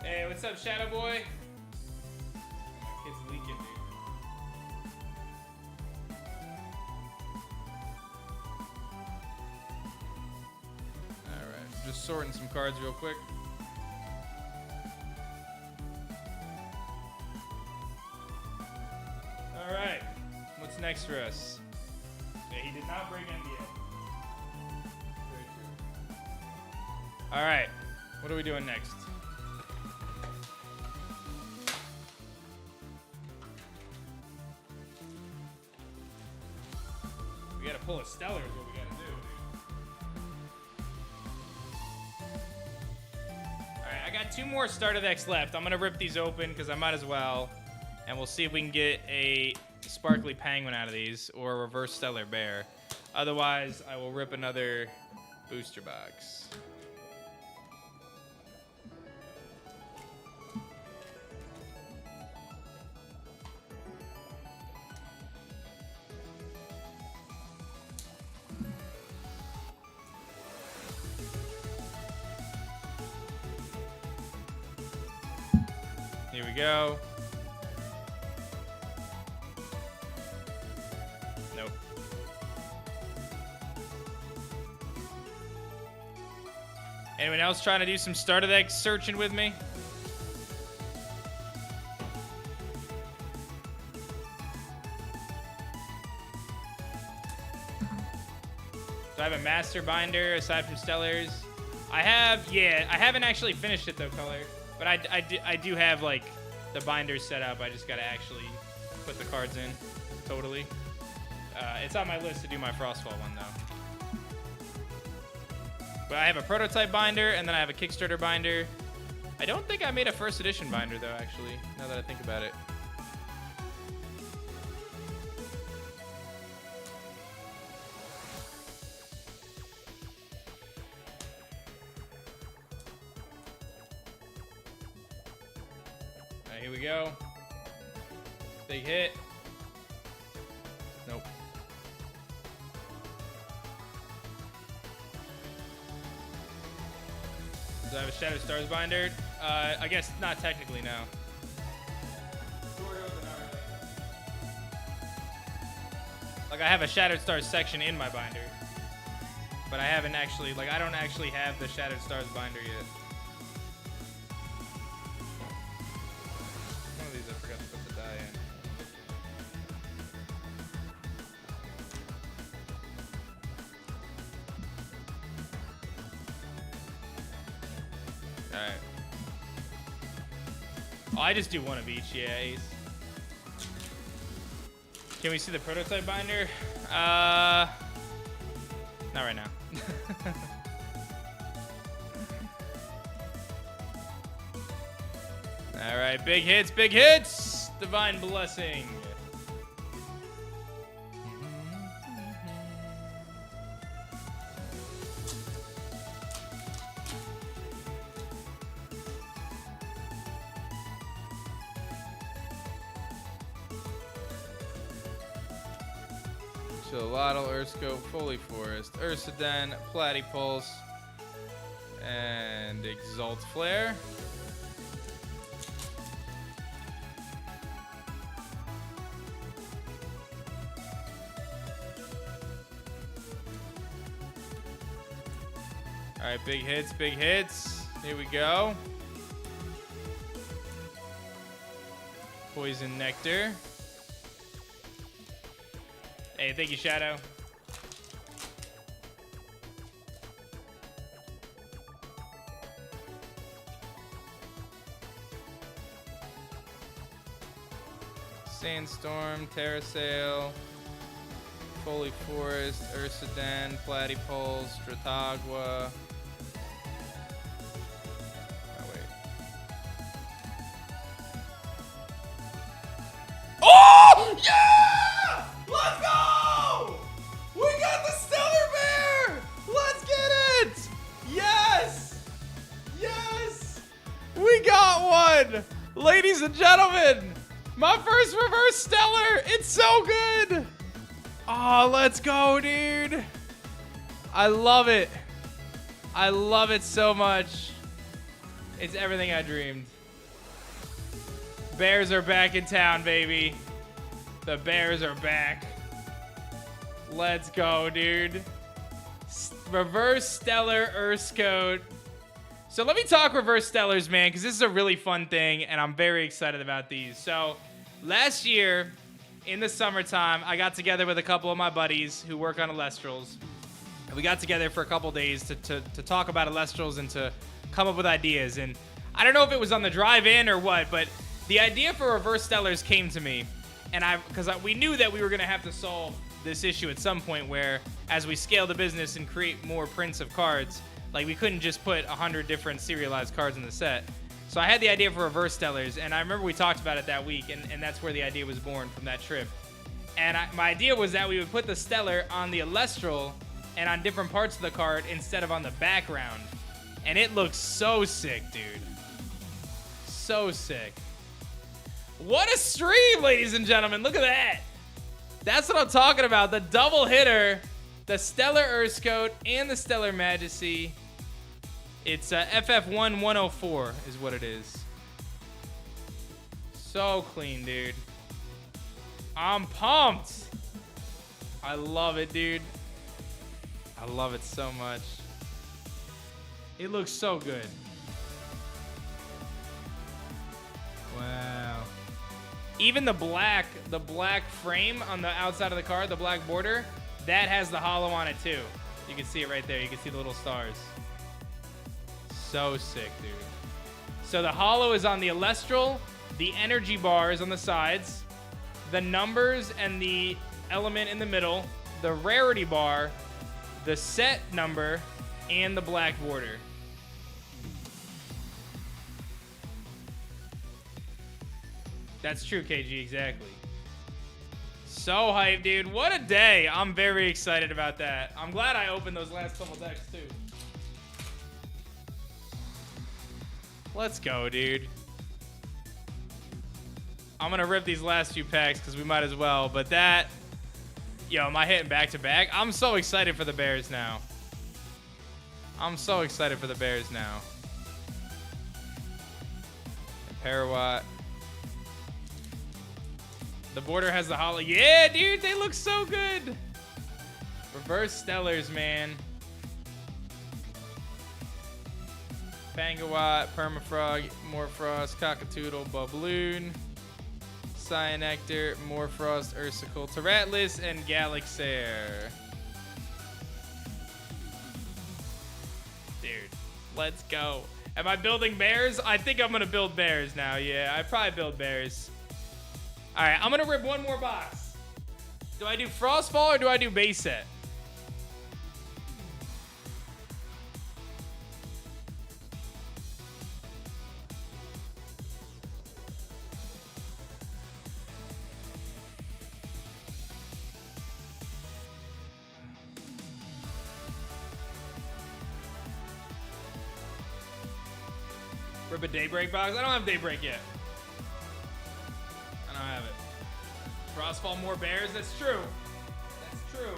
Hey, what's up, Shadow Boy? My kid's leaking, dude. Alright, just sorting some cards real quick. Alright, what's next for us? Yeah, he did not break NDA. Very true. Alright, what are we doing next? We gotta pull a stellar is what we gotta do, dude. Alright, I got 2 more starter decks left. I'm gonna rip these open because I might as well. And we'll see if we can get a sparkly penguin out of these or a reverse stellar bear. Otherwise, I will rip another booster box. Here we go. Nope. Anyone else trying to do some starter deck searching with me? Do I have a master binder aside from Stellars? I have, yeah. I haven't actually finished it though, Color. But I do have like the binders set up. I just gotta actually put the cards in. Totally. It's on my list to do my Frostfall one though. But I have a prototype binder and then I have a Kickstarter binder. I don't think I made a first edition binder though, actually, now that I think about it. Alright, here we go. Big hit. Nope. Do I have a Shadow Stars binder? I guess not technically, no. Like Like, I have a Shattered Stars section in my binder. But I haven't actually, like, I don't actually have the Shattered Stars binder yet. One of these I forgot to put the die in. Alright. Oh, I just do one of each, yeah, Ace. Can we see the prototype binder? Not right now. All right, big hits, big hits. Divine Blessing. Xolotl, Urscope, Foley Forest, Ursaden, Platypulse, and Exalt Flare. All right, big hits, big hits. Here we go. Poison Nectar. Hey, thank you, Shadow. Sandstorm, Terrasail, Foley Forest, Ursaden, Platypulse, Stratagua. Oh, wait. Oh! Yeah! Let's go! We got the Stellar Bear! Let's get it! Yes! Yes! We got one! Ladies and gentlemen, my first reverse Stellar! It's so good! Oh, let's go, dude! I love it. I love it so much. It's everything I dreamed. Bears are back in town, baby. The Bears are back. Let's go, dude. Reverse Stellar Urskode. So let me talk Reverse Stellars, man, because this is a really fun thing, and I'm very excited about these. So last year, in the summertime, I got together with a couple of my buddies who work on Elestrals. And we got together for a couple days to talk about Elestrals and to come up with ideas. And I don't know if it was on the drive-in or what, but the idea for Reverse Stellars came to me. And because we knew that we were going to have to solve this issue at some point where, as we scale the business and create more prints of cards, like, we couldn't just put 100 different serialized cards in the set. So I had the idea for Reverse Stellars, and I remember we talked about it that week, and that's where the idea was born, from that trip. And my idea was that we would put the Stellar on the Elestral and on different parts of the card instead of on the background. And it looks so sick, dude. So sick. What a stream, ladies and gentlemen. Look at that. That's what I'm talking about. The double hitter, the Stellar Urskode and the Stellar Majesty. It's FF1104 is what it is. So clean, dude. I'm pumped. I love it, dude. I love it so much. It looks so good. Wow. Even the black frame on the outside of the card, the black border, that has the holo on it too. You can see it right there. You can see the little stars. So sick, dude. So the holo is on the Elestral, the energy bar is on the sides, the numbers and the element in the middle, the rarity bar, the set number, and the black border. That's true, KG, exactly. So hyped, dude. What a day. I'm very excited about that. I'm glad I opened those last couple decks, too. Let's go, dude. I'm going to rip these last few packs because we might as well. But that... Yo, am I hitting back-to-back? I'm so excited for the Bears now. I'm so excited for the Bears now. Parawatt. The border has the hollow. Yeah, dude, they look so good. Reverse Stellars, man. Pangawatt, Permafrog, Morfrost, Cockatoodle, Bubloon, Cyanectar, Morfrost, Ursicle, Terratlas, and Galaxair. Dude, let's go. Am I building bears? I think I'm gonna build bears now. Yeah, I probably build bears. All right, I'm gonna rip one more box. Do I do Frostfall or do I do base set? Rip a Daybreak box? I don't have Daybreak yet. I don't have it. Frostfall, more bears? That's true. That's true.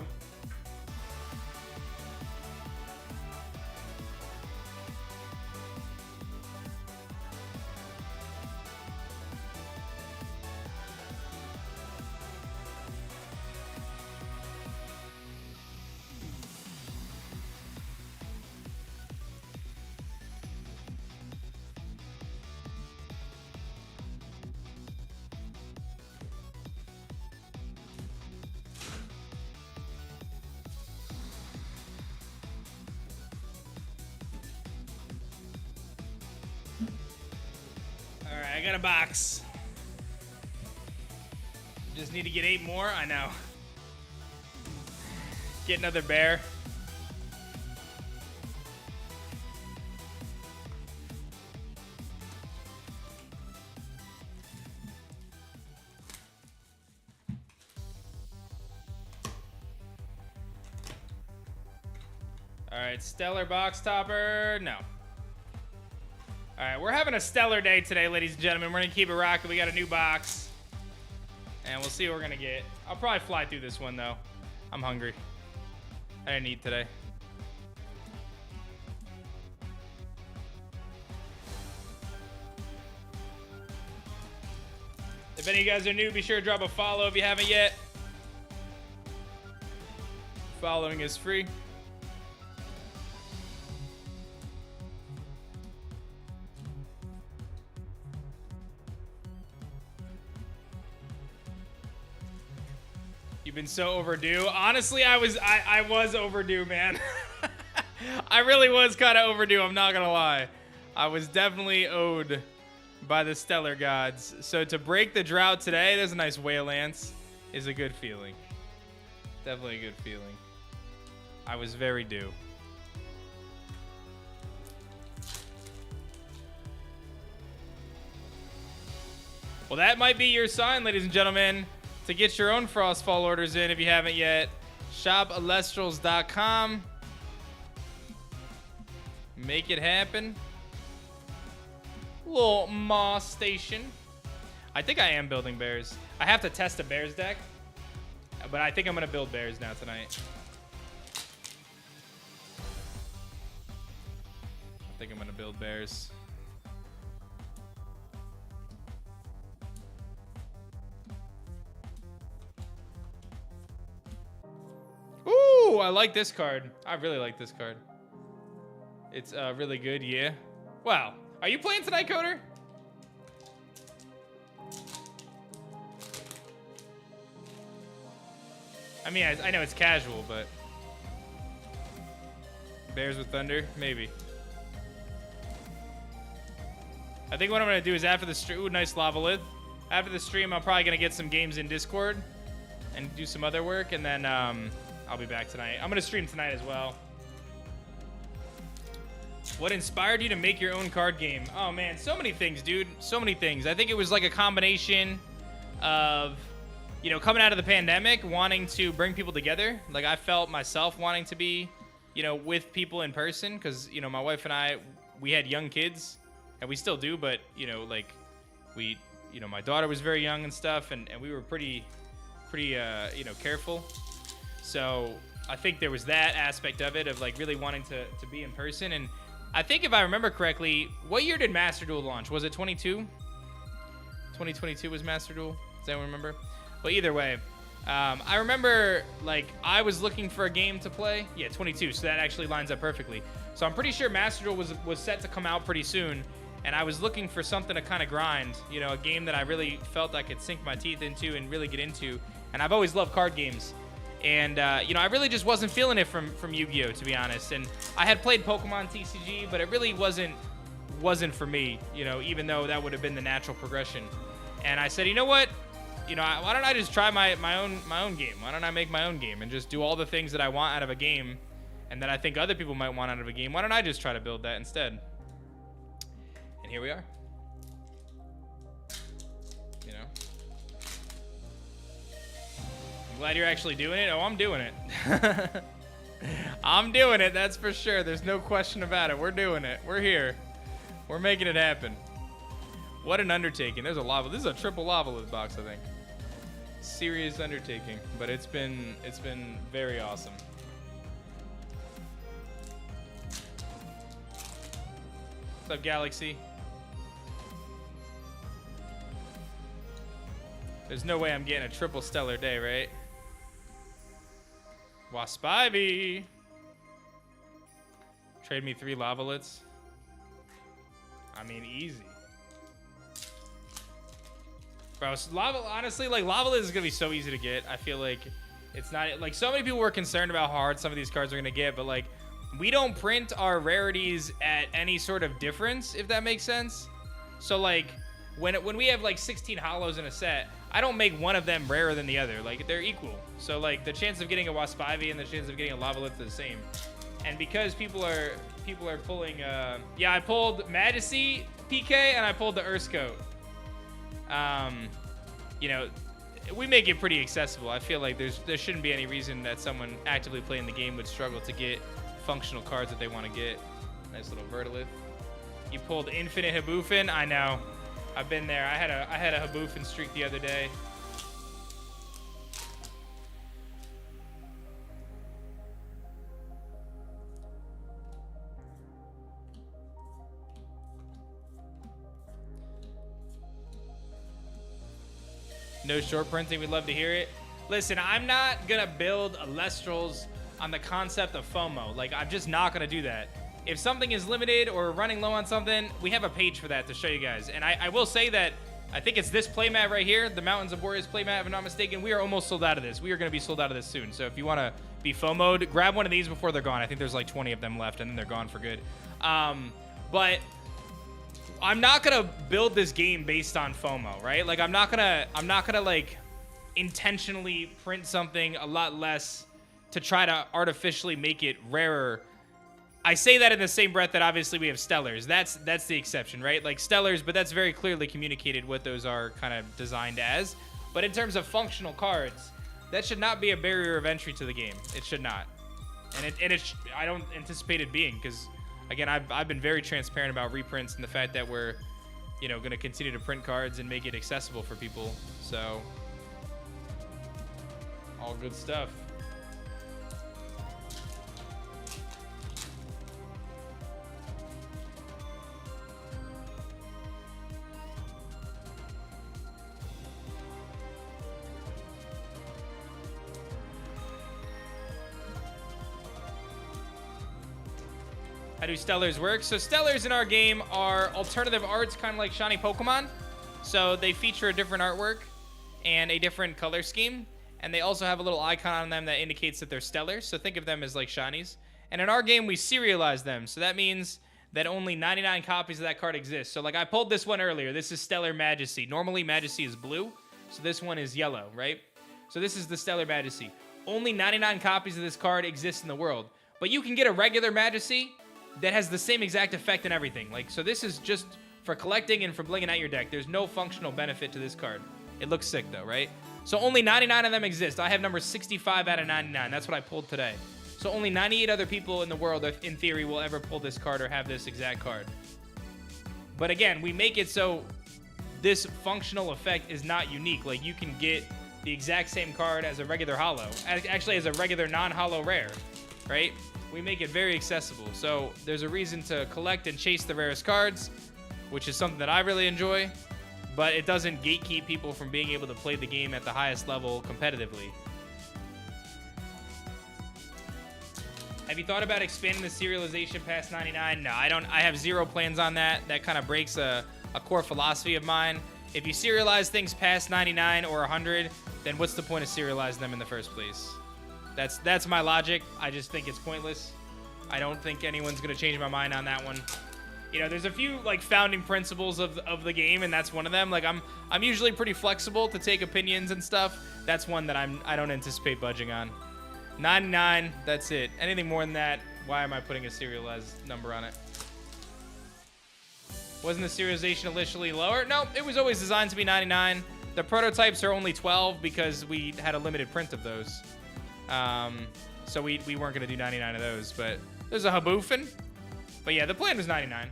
Alright, I got a box. Just need to get 8 more? I know. Get another bear. Alright, Stellar Box Topper. No. Alright, we're having a stellar day today, ladies and gentlemen. We're going to keep it rocking. We got a new box. And we'll see what we're going to get. I'll probably fly through this one, though. I'm hungry. I didn't eat today. If any of you guys are new, be sure to drop a follow if you haven't yet. Following is free. You've been so overdue. Honestly, I was overdue, man. I really was kind of overdue, I'm not gonna lie. I was definitely owed by the Stellar Gods. So to break the drought today, there's a nice Whale Lance, is a good feeling. Definitely a good feeling. I was very due. Well, that might be your sign, ladies and gentlemen, to get your own Frostfall orders in if you haven't yet. Shop Elestrals.com. Make it happen. Little Moss Station. I think I am building bears. I have to test a bears deck, but I think I'm going to build bears now tonight. I think I'm going to build bears. Ooh, I like this card. I really like this card. It's really good, yeah. Wow. Are you playing tonight, Coder? I mean, I know it's casual, but... Bears with Thunder? Maybe. I think what I'm going to do is after the stream... Ooh, nice Lava Lith. After the stream, I'm probably going to get some games in Discord and do some other work, and then I'll be back tonight. I'm going to stream tonight as well. What inspired you to make your own card game? Oh, man, so many things, dude. So many things. I think it was like a combination of, you know, coming out of the pandemic, wanting to bring people together. Like, I felt myself wanting to be, you know, with people in person because, you know, my wife and I, we had young kids, and we still do, but, you know, like, we, you know, my daughter was very young and stuff, and we were pretty, you know, careful. So I think there was that aspect of it, of, like, really wanting to be in person. And I think if I remember correctly, what year did Master Duel launch? Was it 22? 2022 was Master Duel? Does anyone remember? But either way, I remember, like, I was looking for a game to play. Yeah, 22, so that actually lines up perfectly. So I'm pretty sure Master Duel was set to come out pretty soon, and I was looking for something to kind of grind, you know, a game that I really felt I could sink my teeth into and really get into. And I've always loved card games. And, you know, I really just wasn't feeling it from Yu-Gi-Oh, to be honest. And I had played Pokemon TCG, but it really wasn't for me, you know, even though that would have been the natural progression. And I said, you know what? You know, why don't I just try my own game? Why don't I make my own game and just do all the things that I want out of a game and that I think other people might want out of a game? Why don't I just try to build that instead? And here we are. You know? I'm glad you're actually doing it. Oh, I'm doing it. I'm doing it, that's for sure. There's no question about it. We're doing it. We're here. We're making it happen. What an undertaking. There's a lava. This is a triple lava box, I think. Serious undertaking, but it's been very awesome. What's up, Galaxy? There's no way I'm getting a triple stellar day, right? Waspivy. Trade me 3 lavalets. I mean, easy. Bro, lava, honestly, like, lavalet is gonna be so easy to get. I feel like it's not, like, so many people were concerned about how hard some of these cards are gonna get, but, like, we don't print our rarities at any sort of difference, if that makes sense. So, like, when we have, like, 16 hollows in a set, I don't make one of them rarer than the other. Like, they're equal. So, like, the chance of getting a Waspivy and the chance of getting a lavalet are the same. And because people are pulling, yeah, I pulled Majesty PK and I pulled the Urskote. You know, we make it pretty accessible. I feel like there shouldn't be any reason that someone actively playing the game would struggle to get functional cards that they want to get. Nice little Vertilith. You pulled Infinite Haboofin. I know. I've been there. I had a Haboofin streak the other day. No short printing, we'd love to hear it. Listen, I'm not gonna build Elestrals on the concept of FOMO. Like, I'm just not gonna do that. If something is limited or running low on something, we have a page for that to show you guys. And I will say that I think it's this playmat right here, the Mountains of Warriors playmat, if I'm not mistaken. We are almost sold out of this. We are gonna be sold out of this soon. So if you wanna be FOMO'd, grab one of these before they're gone. I think there's like 20 of them left and then they're gone for good. But I'm not gonna build this game based on FOMO, right? Like, I'm not gonna like intentionally print something a lot less to try to artificially make it rarer. I say that in the same breath that obviously we have Stellars. That's the exception, right? Like Stellars, but that's very clearly communicated what those are kind of designed as. But in terms of functional cards, that should not be a barrier of entry to the game. It should not, and I don't anticipate it being, because again, I've been very transparent about reprints and the fact that we're, you know, going to continue to print cards and make it accessible for people. So, all good stuff. How do Stellars work? So Stellars in our game are alternative arts, kind of like shiny Pokemon. So they feature a different artwork and a different color scheme. And they also have a little icon on them that indicates that they're Stellars. So think of them as like shinies. And in our game, we serialize them. So that means that only 99 copies of that card exist. So like I pulled this one earlier. This is Stellar Majesty. Normally Majesty is blue. So this one is yellow, right? So this is the Stellar Majesty. Only 99 copies of this card exist in the world. But you can get a regular Majesty that has the same exact effect and everything. Like, so this is just for collecting and for blinging out your deck. There's no functional benefit to this card. It looks sick though, right? So only 99 of them exist. I have number 65 out of 99. That's what I pulled today. So only 98 other people in the world, in theory, will ever pull this card or have this exact card. But again, we make it so this functional effect is not unique. Like, you can get the exact same card as a regular holo. Actually, as a regular non-holo rare, right? We make it very accessible. So there's a reason to collect and chase the rarest cards, which is something that I really enjoy. but it doesn't gatekeep people from being able to play the game at the highest level competitively. Have you thought about expanding the serialization past 99? No, I don't. I have zero plans on that. That kind of breaks a core philosophy of mine. If you serialize things past 99 or 100, then what's the point of serializing them in the first place? That's my logic. I just think it's pointless. I don't think anyone's gonna change my mind on that one. You know, there's a few like founding principles of the game, and that's one of them. Like I'm usually pretty flexible to take opinions and stuff. That's one that I don't anticipate budging on. 99, that's it. Anything more than that, why am I putting a serialized number on it? Wasn't the serialization initially lower? No, it was always designed to be 99. The prototypes are only 12 because we had a limited print of those. So we weren't going to do 99 of those, but there's a haboofin. But yeah, the plan was 99.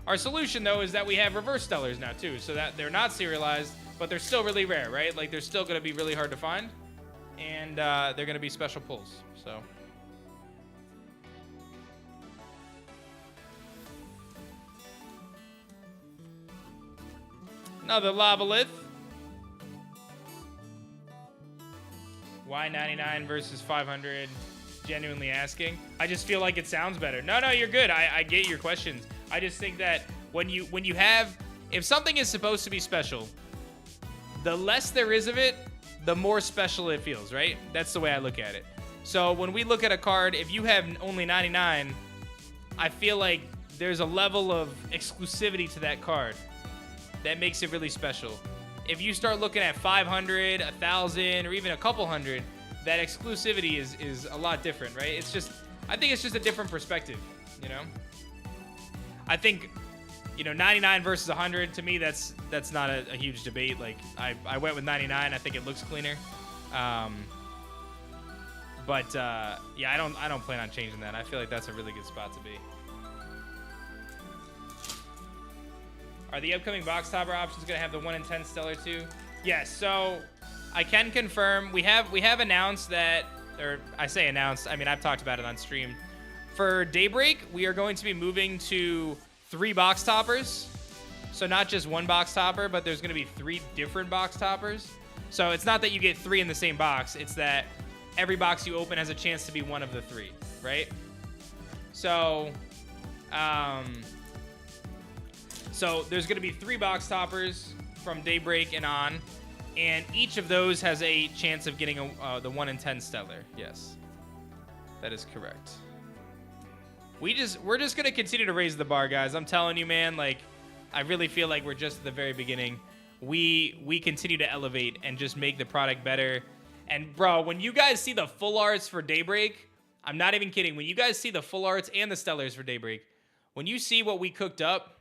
Our solution, though, is that we have reverse stellars now, too, so that they're not serialized, but they're still really rare, right? Like, they're still going to be really hard to find, and they're going to be special pulls, so. Another Labolith. Why 99 versus 500? Genuinely asking. I just feel like it sounds better. No, you're good. I get your questions. I just think that when you have, if something is supposed to be special, the less there is of it, the more special it feels, right? That's the way I look at it. So when we look at a card, if you have only 99, I feel like there's a level of exclusivity to that card that makes it really special. If you start looking at 500, 1,000, or even a couple hundred, that exclusivity is a lot different, right? It's just, I think it's just a different perspective, you know? I think, you know, 99 versus 100, to me, that's not a huge debate. Like, I went with 99. I think it looks cleaner. Yeah, I don't plan on changing that. I feel like that's a really good spot to be. Are the upcoming box topper options going to have the 1 in 10 stellar too? Yes, so I can confirm. We have announced that, or I say announced, I mean, I've talked about it on stream. For Daybreak, we are going to be moving to 3 box toppers. So not just 1 box topper, but there's going to be 3 different box toppers. So it's not that you get 3 in the same box. It's that every box you open has a chance to be one of the 3, right? So, so there's going to be 3 box toppers from Daybreak and on, and each of those has a chance of getting the 1 in 10 stellar. Yes, that is correct. We're just going to continue to raise the bar, guys. I'm telling you, man, like, I really feel like we're just at the very beginning. We continue to elevate and just make the product better. And bro, when you guys see the full arts for Daybreak, I'm not even kidding. When you guys see the full arts and the stellars for Daybreak, when you see what we cooked up,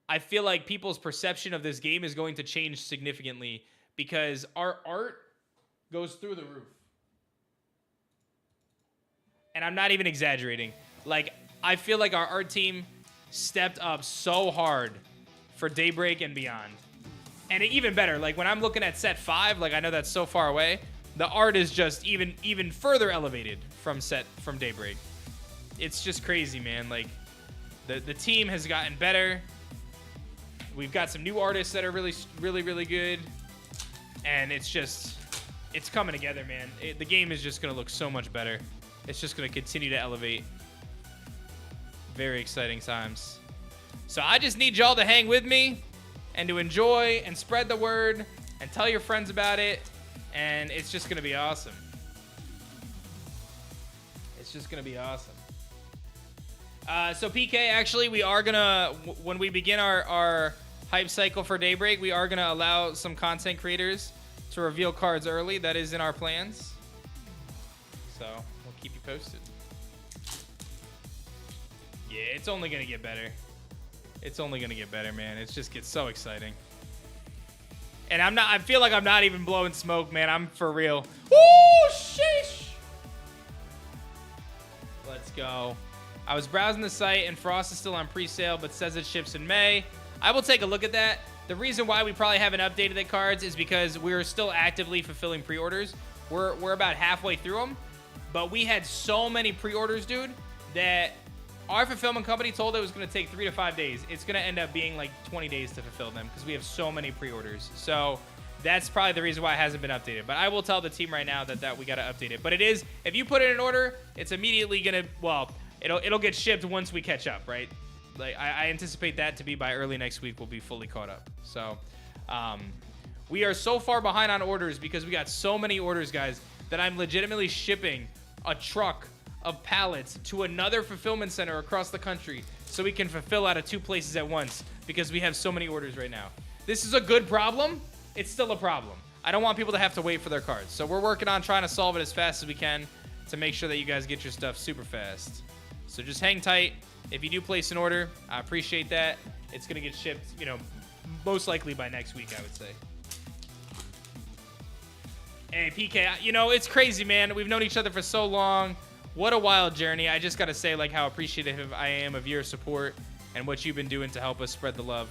I feel like people's perception of this game is going to change significantly because our art goes through the roof. And I'm not even exaggerating. Like, I feel like our art team stepped up so hard for Daybreak and beyond. And even better, like when I'm looking at set 5, like I know that's so far away, the art is just even further elevated from Daybreak. It's just crazy, man. Like the team has gotten better. We've got some new artists that are really good. And it's coming together, man. The game is just going to look so much better. It's just going to continue to elevate. Very exciting times. So I just need y'all to hang with me and to enjoy and spread the word and tell your friends about it. And it's just going to be awesome. It's just going to be awesome. So PK, actually, we are going to, when we begin our hype cycle for Daybreak, we are going to allow some content creators to reveal cards early. That is in our plans. So we'll keep you posted. Yeah, it's only going to get better. It's only going to get better, man. It just gets so exciting. And I feel like I'm not even blowing smoke, man. I'm for real. Woo, sheesh. Let's go. I was browsing the site and Frost is still on pre-sale, but says it ships in May. I will take a look at that. The reason why we probably haven't updated the cards is because we're still actively fulfilling pre-orders. We're about halfway through them, but we had so many pre-orders, dude, that Our fulfillment company told it was going to take 3 to 5 days. It's going to end up being like 20 days to fulfill them because we have so many pre-orders. So that's probably the reason why it hasn't been updated. But I will tell the team right now that we got to update it. But it is, if you put in an order, it's immediately going to, well, it'll get shipped once we catch up, right? Like I anticipate that to be by early next week, we'll be fully caught up. So we are so far behind on orders because we got so many orders, guys, that I'm legitimately shipping a truck of pallets to another fulfillment center across the country so we can fulfill out of 2 places at once because we have so many orders right now. This is a good problem. It's still a problem. I don't want people to have to wait for their cards. So we're working on trying to solve it as fast as we can to make sure that you guys get your stuff super fast. So just hang tight. If you do place an order, I appreciate that. It's going to get shipped, you know, most likely by next week, I would say. Hey, PK, you know, it's crazy, man. We've known each other for so long. What a wild journey. I just got to say, like, how appreciative I am of your support and what you've been doing to help us spread the love.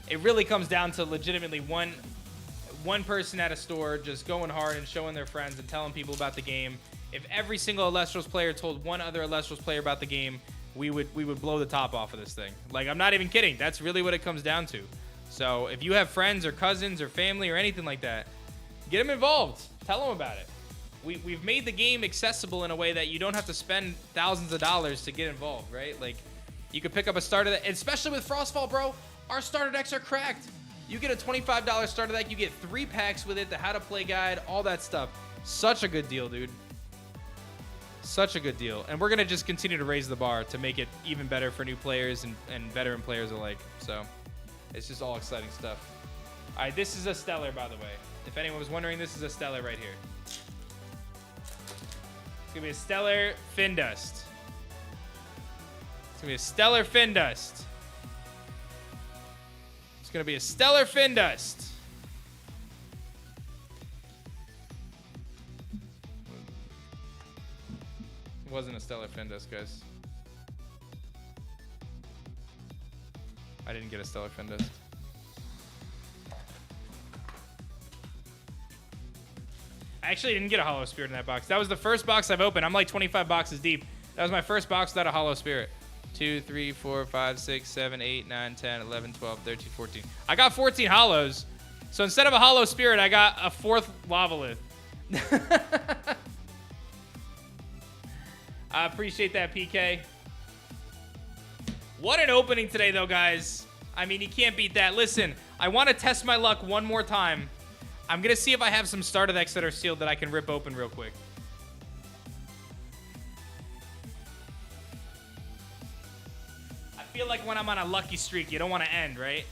It really comes down to legitimately one person at a store just going hard and showing their friends and telling people about the game. If every single Elestrals player told one other Elestrals player about the game, we would blow the top off of this thing. Like, I'm not even kidding. That's really what it comes down to. So if you have friends or cousins or family or anything like that, get them involved. Tell them about it. We've made the game accessible in a way that you don't have to spend thousands of dollars to get involved, right? Like, you could pick up a starter deck, especially with Frostfall, bro. Our starter decks are cracked. You get a $25 starter deck, you get 3 packs with it, the how to play guide, all that stuff. Such a good deal, dude. Such a good deal. And we're going to just continue to raise the bar to make it even better for new players and veteran players alike. So, it's just all exciting stuff. All right, this is a Stellar, by the way. If anyone was wondering, this is a Stellar right here. It's going to be a Stellar Findust. It's going to be a Stellar Findust. It's going to be a Stellar Findust. It wasn't a Stellar Findust, guys. I didn't get a Stellar Findust. I actually didn't get a Hollow Spirit in that box. That was the first box I've opened. I'm like 25 boxes deep. That was my first box without a Hollow Spirit. 2, 3, 4, 5, 6, 7, 8, 9, 10, 11, 12, 13, 14. I got 14 hollows. So instead of a Hollow Spirit, I got a 4th Lavalith. I appreciate that, PK. What an opening today, though, guys. I mean, you can't beat that. Listen, I want to test my luck one more time. I'm going to see if I have some starter decks that are sealed that I can rip open real quick. I feel like when I'm on a lucky streak, you don't want to end, right?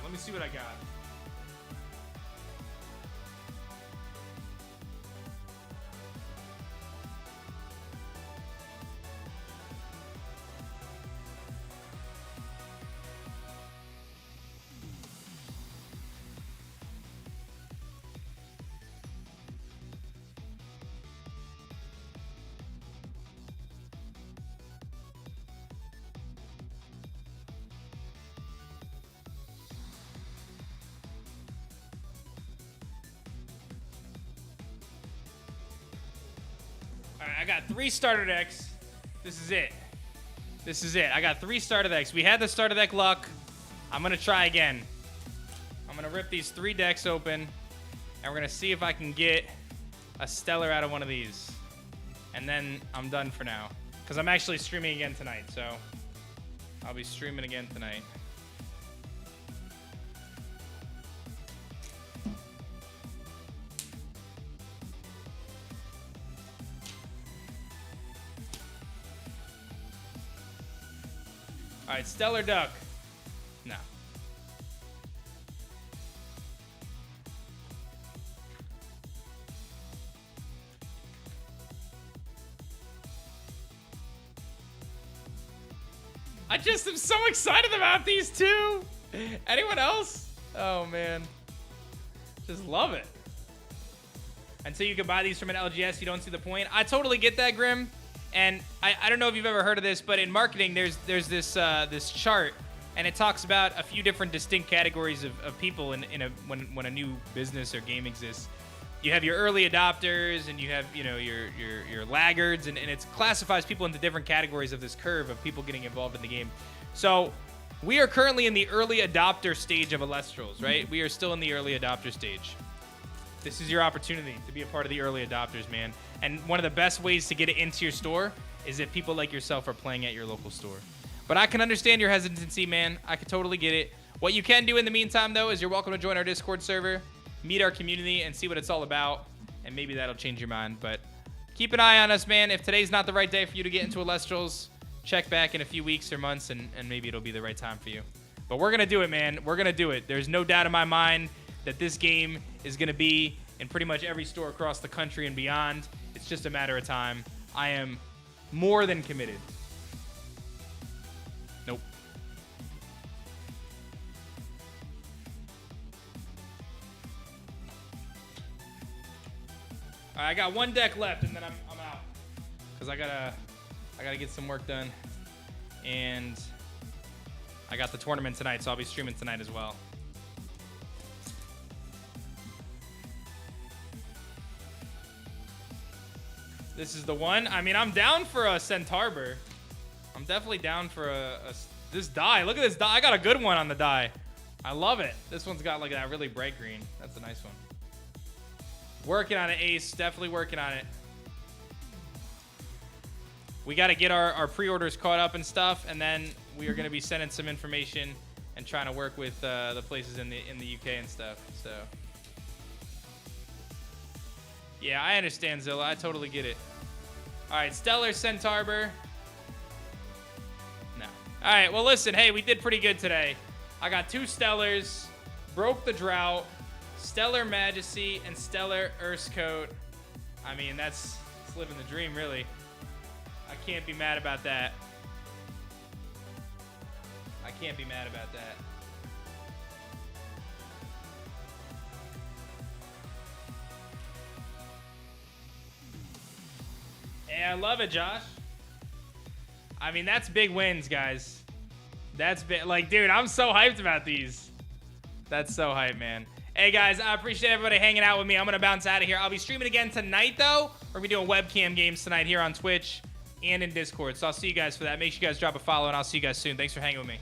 Let me see what I got. I got 3 starter decks. This is it. This is it. I got 3 starter decks. We had the starter deck luck. I'm going to try again. I'm going to rip these 3 decks open, and we're going to see if I can get a Stellar out of one of these. And then I'm done for now. Because I'm actually streaming again tonight, so I'll be streaming again tonight. All right, Stellar Duck. No. I just am so excited about these two. Anyone else? Oh, man. Just love it. Until you can buy these from an LGS, you don't see the point. I totally get that, Grim. And I don't know if you've ever heard of this, but in marketing, there's this this chart, and it talks about a few different distinct categories of people when a new business or game exists. You have your early adopters, and you have your laggards, and it classifies people into different categories of this curve of people getting involved in the game. So we are currently in the early adopter stage of Elestrals, right? We are still in the early adopter stage. This is your opportunity to be a part of the early adopters, man. And one of the best ways to get it into your store is if people like yourself are playing at your local store. But I can understand your hesitancy, man. I can totally get it. What you can do in the meantime, though, is you're welcome to join our Discord server, meet our community, and see what it's all about. And maybe that'll change your mind. But keep an eye on us, man. If today's not the right day for you to get into Elestrals, check back in a few weeks or months, and maybe it'll be the right time for you. But we're going to do it, man. We're going to do it. There's no doubt in my mind that this game is going to be in pretty much every store across the country and beyond. It's just a matter of time. I am more than committed. Nope. All right, I got one deck left, and then I'm out, because I gotta get some work done, and I got the tournament tonight, so I'll be streaming tonight as well. This is the one. I mean, I'm down for a Centaur. I'm definitely down for this die. Look at this die. I got a good one on the die. I love it. This one's got like that really bright green. That's a nice one. Working on it, Ace. Definitely working on it. We got to get our pre-orders caught up and stuff, and then we are going to be sending some information and trying to work with the places in the UK and stuff. So. Yeah, I understand, Zilla. I totally get it. All right, Stellar Centaur. No. All right, well, listen. Hey, we did pretty good today. I got 2 Stellars, broke the drought, Stellar Majesty, and Stellar Ursecoat. I mean, that's living the dream, really. I can't be mad about that. I can't be mad about that. Yeah, I love it, Josh. I mean, that's big wins, guys. That's big. Like, dude, I'm so hyped about these. That's so hype, man. Hey, guys, I appreciate everybody hanging out with me. I'm going to bounce out of here. I'll be streaming again tonight, though. We're going to be doing webcam games tonight here on Twitch and in Discord. So I'll see you guys for that. Make sure you guys drop a follow, and I'll see you guys soon. Thanks for hanging with me.